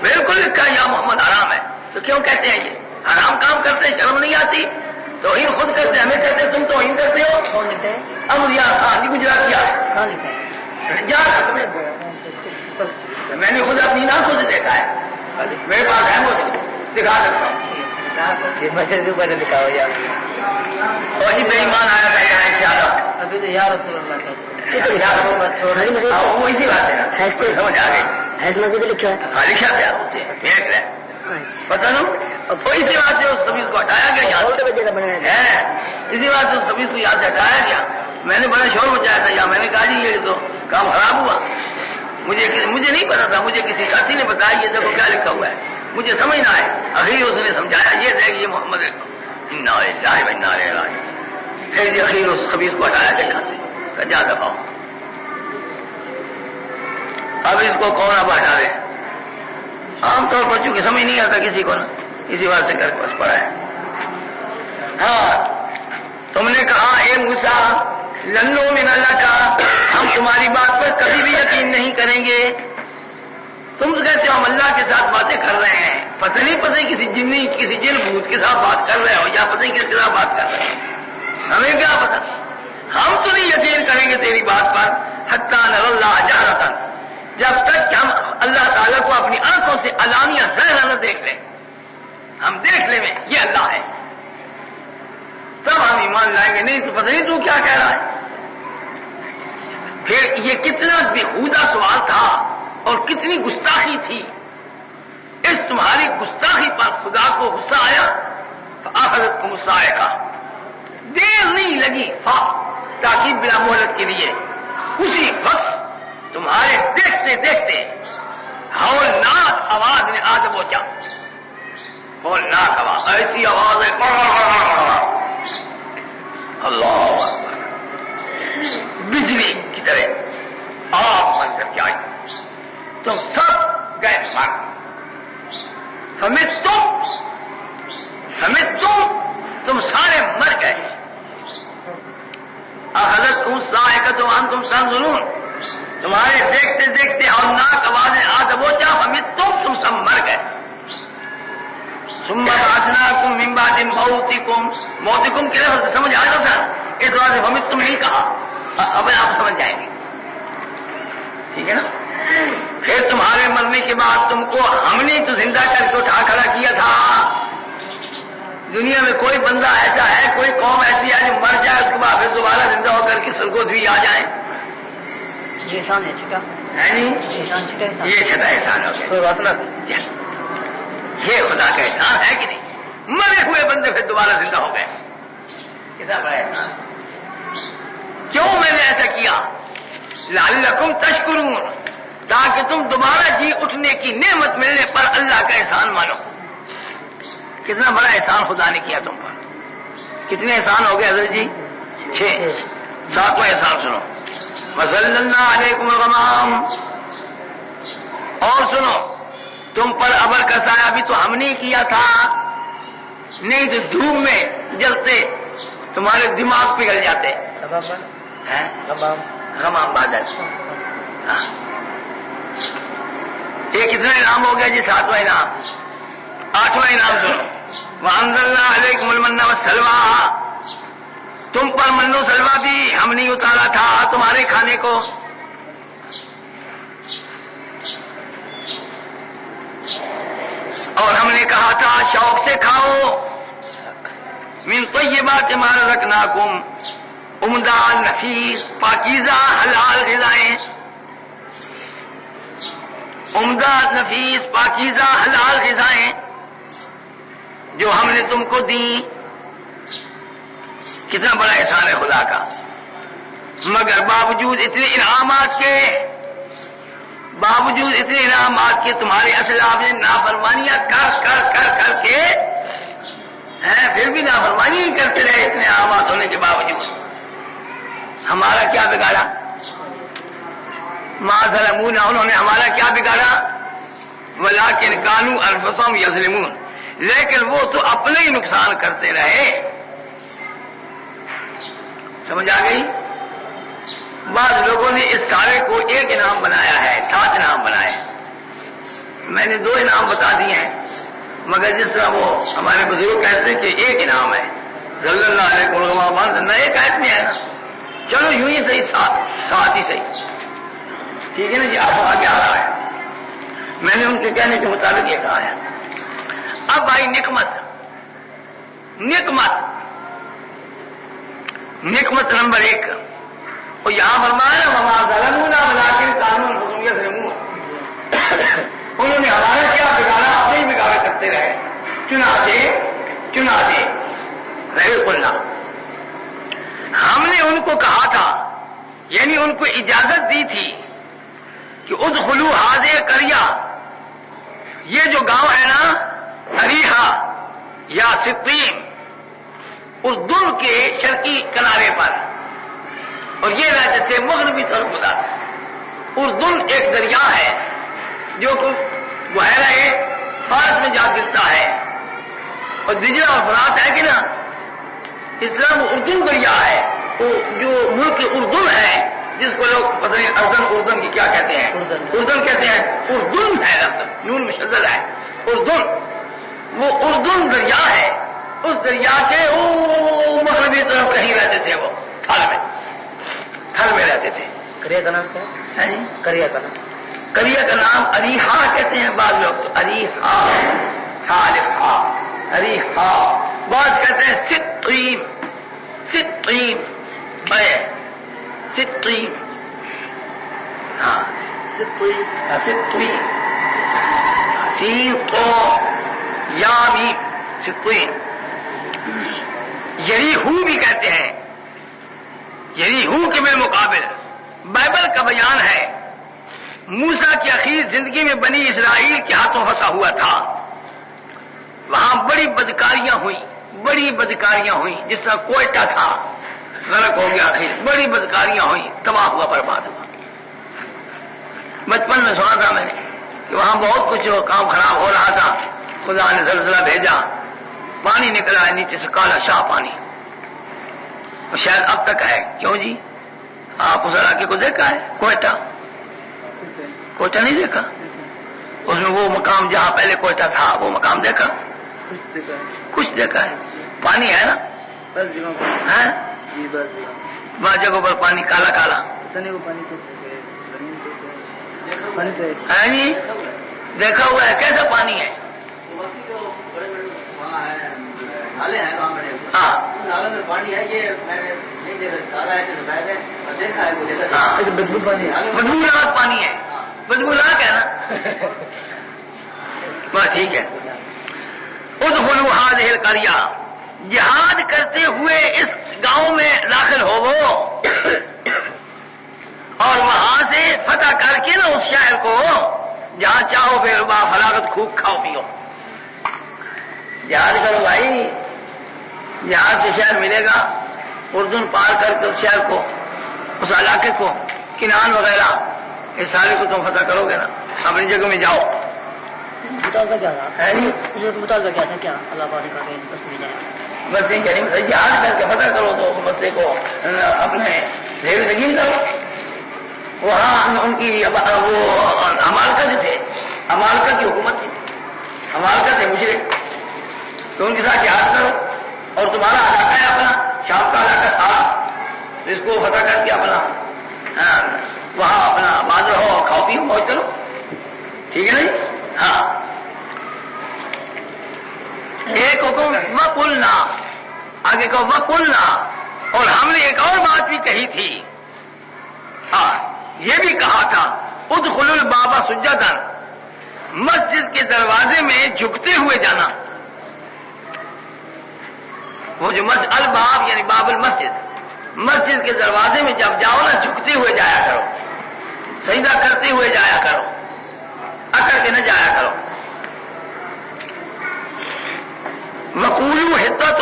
بالکل لکھا ہے یا محمد حرام ہے، تو کیوں کہتے ہیں یہ حرام کام کرتے ہیں، شرم نہیں آتی؟ توہین خود کرتے ہمیں کہتے تم توہین کرتے ہو، احمد یار خان یہ گجراتی ہے، جال حق میں نے خود اپنی آنکھوں سے دیکھا ہے، میرے پاس ہے وہ دکھا سکتا ہوں، دکھاؤ یار، اور جی بے ایمان آیا تھا یہاں سے زیادہ، ابھی تو یا رسول اللہ وہ اسی بات ہے سمجھ آ گئی، حیض مسجد لکھا ہے، ہاں لکھا تیار ہوتے ہیں پتہ نا، اور اسی بات سے اس قمیض کو ہٹایا گیا یہاں ہے، اسی بات سے اس قمیض کو یہاں سے ہٹایا گیا۔ میں نے بڑا شور مچایا تھا یہاں، میں نے کہا جی یہ تو کام خراب ہوا، مجھے نہیں پتا تھا، مجھے کسی ساتھی نے بتایا یہ دیکھو کیا لکھا ہوا ہے، مجھے سمجھ نہ آئے، اخیر اس نے سمجھایا یہ دیکھ یہ محمد پھر اخیر اس خبیث کو ہٹایا گیا یہاں سے، کہ جا دباؤ، اب اس کو کون اب ہٹا دے، عام طور پر چونکہ سمجھ نہیں آتا کسی کو نا، اسی بات سے کر کے بس پڑا ہے۔ ہاں تم نے کہا اے موسیٰ لن نؤمن لک، ہم تمہاری بات پر کبھی بھی یقین نہیں کریں گے، تم کہتے ہو ہم اللہ کے ساتھ باتیں کر رہے ہیں، پتہ نہیں کسی جنی کسی جن بھوت کے ساتھ بات کر رہے ہو یا پتہ نہیں کس کے ساتھ بات کر رہے ہو، ہمیں کیا پتا؟ ہم تو نہیں یقین کریں گے تیری بات پر حتی نر اللہ جہرۃ، جب تک کہ ہم اللہ تعالیٰ کو اپنی آنکھوں سے علانیہ ظاہرہ نہ دیکھ لیں، ہم دیکھ لیں یہ اللہ ہے، تب ہم ایمان لائیں گے، نہیں تو پتہ نہیں تو کیا کہہ رہا ہے۔ پھر یہ کتنا بےہودہ سوال تھا اور کتنی گستاخی تھی، اس تمہاری گستاخی پر خدا کو غصہ آیا، فأخذتكم الصاعقہ، دیر نہیں لگی، تاکید بلا مہلت کے لیے، اسی وقت تمہارے دیکھتے دیکھتے ہولناک آواز نے آ دبوچا، ہولناک آواز، ایسی آواز ہے اللہ اکبر، بجلی کی طرح آپ بن کر کے آئی، تم سب گئے مر، تم سارے مر گئے، اخذتکم الصاعقۃ وانتم تنظرون، تمہارے دیکھتے دیکھتے ہولناک آوازیں آ دبوچا، تم سب مر گئے، ثم بعثناکم من بعد موتکم کی لفظ سے سمجھ آ جاتا، اس وجہ سے تم نہیں کہا، اب آپ سمجھ جائیں گے، ٹھیک ہے نا؟ پھر تمہارے مرنے کے بعد تم کو ہم نے تو زندہ کر کے اٹھا کھڑا کیا تھا۔ دنیا میں کوئی بندہ ایسا ہے، کوئی قوم ایسی ہے جو مر جائے اس کے بعد پھر دوبارہ زندہ ہو کر کے سرگود بھی آ جائیں؟ یہ احسان ہے چھٹا ہے نہیں، احسان چھٹا احسان، یہ چھٹا احسان ہو گیا، یہ خدا کا احسان ہے کہ نہیں؟ مرے ہوئے بندے پھر دوبارہ زندہ ہو گئے، کتنا بڑا احسان۔ کیوں میں نے ایسا کیا؟ لعلکم تشکرون، تاکہ تم دوبارہ جی اٹھنے کی نعمت ملنے پر اللہ کا احسان مانو۔ کتنا بڑا احسان خدا نے کیا تم پر، کتنے احسان ہو گئے حضرت جی؟ 6۔ 7واں احسان سنو، وَظَلَّلْنَا عَلَيْكُمُ الْغَمَامَ، اور سنو تم پر ابر کا سایہ بھی تو ہم نے کیا تھا، نہیں تو دھوپ میں جلتے تمہارے دماغ پگھل جاتے۔ غمام بادل، یہ کتنا انعام ہو گیا جی؟ 7واں انعام۔ 8واں انعام سنو، وَأَنزَلْنَا عَلَيْكُمُ الْمَنَّ وَالسَّلْوَىٰ، تم پر من و سلوہ بھی ہم نے اتارا تھا تمہارے کھانے کو، اور ہم نے کہا تھا شوق سے کھاؤ، من طیبات ما رزقناکم، عمدہ نفیس پاکیزہ حلال غذائیں، عمدہ نفیس پاکیزہ حلال غذائیں جو ہم نے تم کو دی۔ کتنا بڑا احسان ہے خدا کا، مگر باوجود اتنے انعامات کے، باوجود اتنے انعامات کے تمہارے اسلاف نے نافرمانیاں کر کر کر کر کے پھر بھی نافرمانی نہیں کرتے رہے، اتنے انعامات ہونے کے باوجود۔ ہمارا کیا بگاڑا؟ ما ظلمونا، انہوں نے ہمارا کیا بگاڑا؟ ولکن کانوا انفسہم یظلمون، لیکن وہ تو اپنے ہی نقصان کرتے رہے۔ سمجھ آ گئی؟ بعض لوگوں نے اس سارے کو ایک انعام بنایا ہے، 7 انعام بنائے، میں نے 2 انعام بتا دیے ہیں، مگر جس طرح وہ ہمارے بزرگ کہتے ہیں کہ ایک انعام ہے، صلی اللہ علیہ وسلم، نہ ایک آیت میں ہے نا، چلو یوں ہی صحیح، 7 ہی صحیح، ٹھیک ہے نا جی؟ آپ آگے آ رہا ہے، میں نے ان کے کہنے کے مطابق یہ کہا ہے۔ اب آئی نعمت، نعمت نمبر 1، اور یہاں فرمایا وما ظلمونا ولکن کانوا انفسہم یظلمون، انہوں نے ہمارا کیا بگاڑا؟ اپنے ہی بگاڑا کرتے رہے، چنانچہ قلنا، ہم نے ان کو کہا تھا، یعنی ان کو اجازت دی تھی کہ ادخلوا هذه القرية، یہ جو گاؤں ہے نا اریحا یا سقیم، اردن کے شرقی کنارے پر، اور یہ رہتے تھے مغربی طرف گزار۔ اردن ایک دریا ہے جو بحیرہ فارس میں جا گرتا ہے، اور دجلہ اور فرات ہے کہ نا، اس طرح وہ اردن دریا ہے، جو ملک اردن ہے، جس کو لوگ پتہ نہیں اردن کی کیا کہتے ہیں، اردن کہتے ہیں، اردن ہے لفظ، نون مشدد ہے، اردن دریا ہے، اس دریا کے مغربی طرف نہیں رہتے تھے، وہ تھل میں رہتے تھے۔ کریا کا نام کیا ہے؟ کریا کا نام، کریا کا نام اریحا کہتے ہیں بعض لوگ، تو اریحا اریحا، بعض کہتے ہیں سطیم، سطیم سطیم، ہاں سطیم، سطیم، سین تو یا بھی سطیم، یریحو بھی کہتے ہیں، یریحو کے بالمقابل بائبل کا بیان ہے موسیٰ کی اخیر زندگی میں بنی اسرائیل کے ہاتھوں فتح ہوا تھا، وہاں بڑی بدکاریاں ہوئیں، جس طرح کوئٹہ تھا غرق ہو گیا، آخر بڑی بدکاریاں ہوئیں، تباہ ہوا، برباد ہوا۔ بچپن میں سنا تھا میں نے کہ وہاں بہت کچھ کام خراب ہو رہا تھا، خدا نے زلزلہ بھیجا، پانی نکلا ہے نیچے سے، کالا شاہ پانی، اور شاید اب تک ہے۔ کیوں جی؟ آپ اس علاقے کو دیکھا ہے؟ کوئٹہ نہیں دیکھا؟ اس میں وہ مقام جہاں پہلے کوئٹہ تھا وہ مقام دیکھا؟ کچھ دیکھا ہے؟ پانی ہے نا؟ بعض جگہوں پر پانی کالا کالا ہے جی، دیکھا ہوا ہے، کیسا پانی ہے؟ ہاں بدبولات پانی ہے، بدبولات ہے نا؟ بس ٹھیک ہے۔ ادخلوا هذه القرية، جہاد کرتے ہوئے اس گاؤں میں داخل ہو وہ، اور وہاں سے فتح کر کے نا اس شہر کو، جہاں چاہو پھر فلاغت خوب کھاؤ پیو، جہاد کرو بھائی، جہاد سے شہر ملے گا، اردن پار کر کے اس شہر کو، اس علاقے کو، کنان وغیرہ، اس سارے کو تم فتح کرو گے نا، اپنی جگہ میں جاؤ۔ مطالبہ کیا تھا؟ مطالبہ کیا تھا؟ کیا اللہ پاک کا بس مل جائے، بس یہ کریم سے جہاد کر کے فتح کرو تو اس مسئلے کو اپنے ذہن نگین کرو۔ وہاں ان کی وہ امالکہ جو تھے، امالکہ کی حکومت تھی، امالکہ تھے مشرک، تو ان کے ساتھ جہاد کرو، اور تمہارا علاقہ ہے اپنا شام کا علاقہ تھا، جس کو فتح کر کے اپنا وہاں اپنا آباد رہو اور کھاؤ پیو موج کرو، ٹھیک ہے نہیں؟ ہاں، ایک حکم وقلنا، آگے کو وقلنا، اور ہم نے ایک اور بات بھی کہی تھی، ہاں یہ بھی کہا تھا ادخلوا الباب سجدا، مسجد کے دروازے میں جھکتے ہوئے جانا، وہ جو الباب یعنی باب المسجد، مسجد کے دروازے میں جب جاؤ نا جھکتے ہوئے جایا کرو، سجدہ کرتے ہوئے جایا کرو، اکڑ کے نہ جایا کرو۔ وقولوا حطۃ،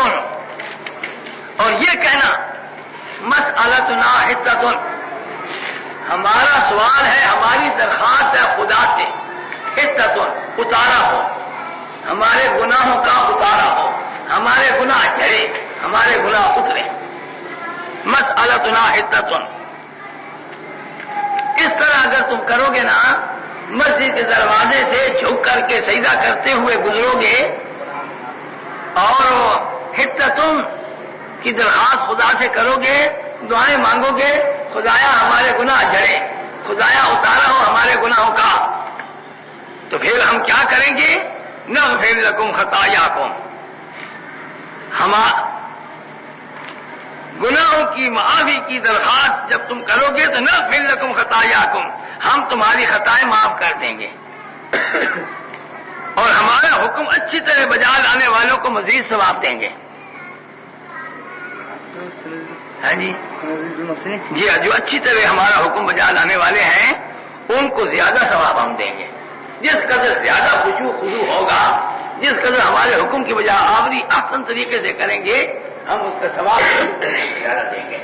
اور یہ کہنا مسألتنا حطۃ، ہمارا سوال ہے، ہماری درخواست ہے خدا سے، حطۃ اتارا ہو، ہمارے گناہوں کا اتارا ہو، ہمارے گناہ چڑھے، ہمارے گناہ اترے، مسألتنا حطۃ۔ اس طرح اگر تم کرو گے نا، مسجد کے دروازے سے جھک کر کے سجدہ کرتے ہوئے گزرو گے، اور حطۃ کی درخواست خدا سے کرو گے، دعائیں مانگو گے، خدایا ہمارے گناہ جھڑے، خدایا اتارا ہو ہمارے گناہوں کا، تو پھر ہم کیا کریں گے؟ نغفر لکم خطایاکم، ہم گناہوں کی معافی کی درخواست جب تم کرو گے تو نغفر لکم خطایاکم، ہم تمہاری خطائیں معاف کر دیں گے، اور ہمارا حکم اچھی طرح بجا لانے والوں کو مزید ثواب دیں گے۔ ہاں جی، جی جو اچھی طرح ہمارا حکم بجا لانے والے ہیں ان کو زیادہ ثواب ہم دیں گے، جس قدر زیادہ خشوع ہوگا، جس قدر ہمارے حکم کی بجا آوری احسن طریقے سے کریں گے، ہم اس کا ثواب زیادہ دیں گے۔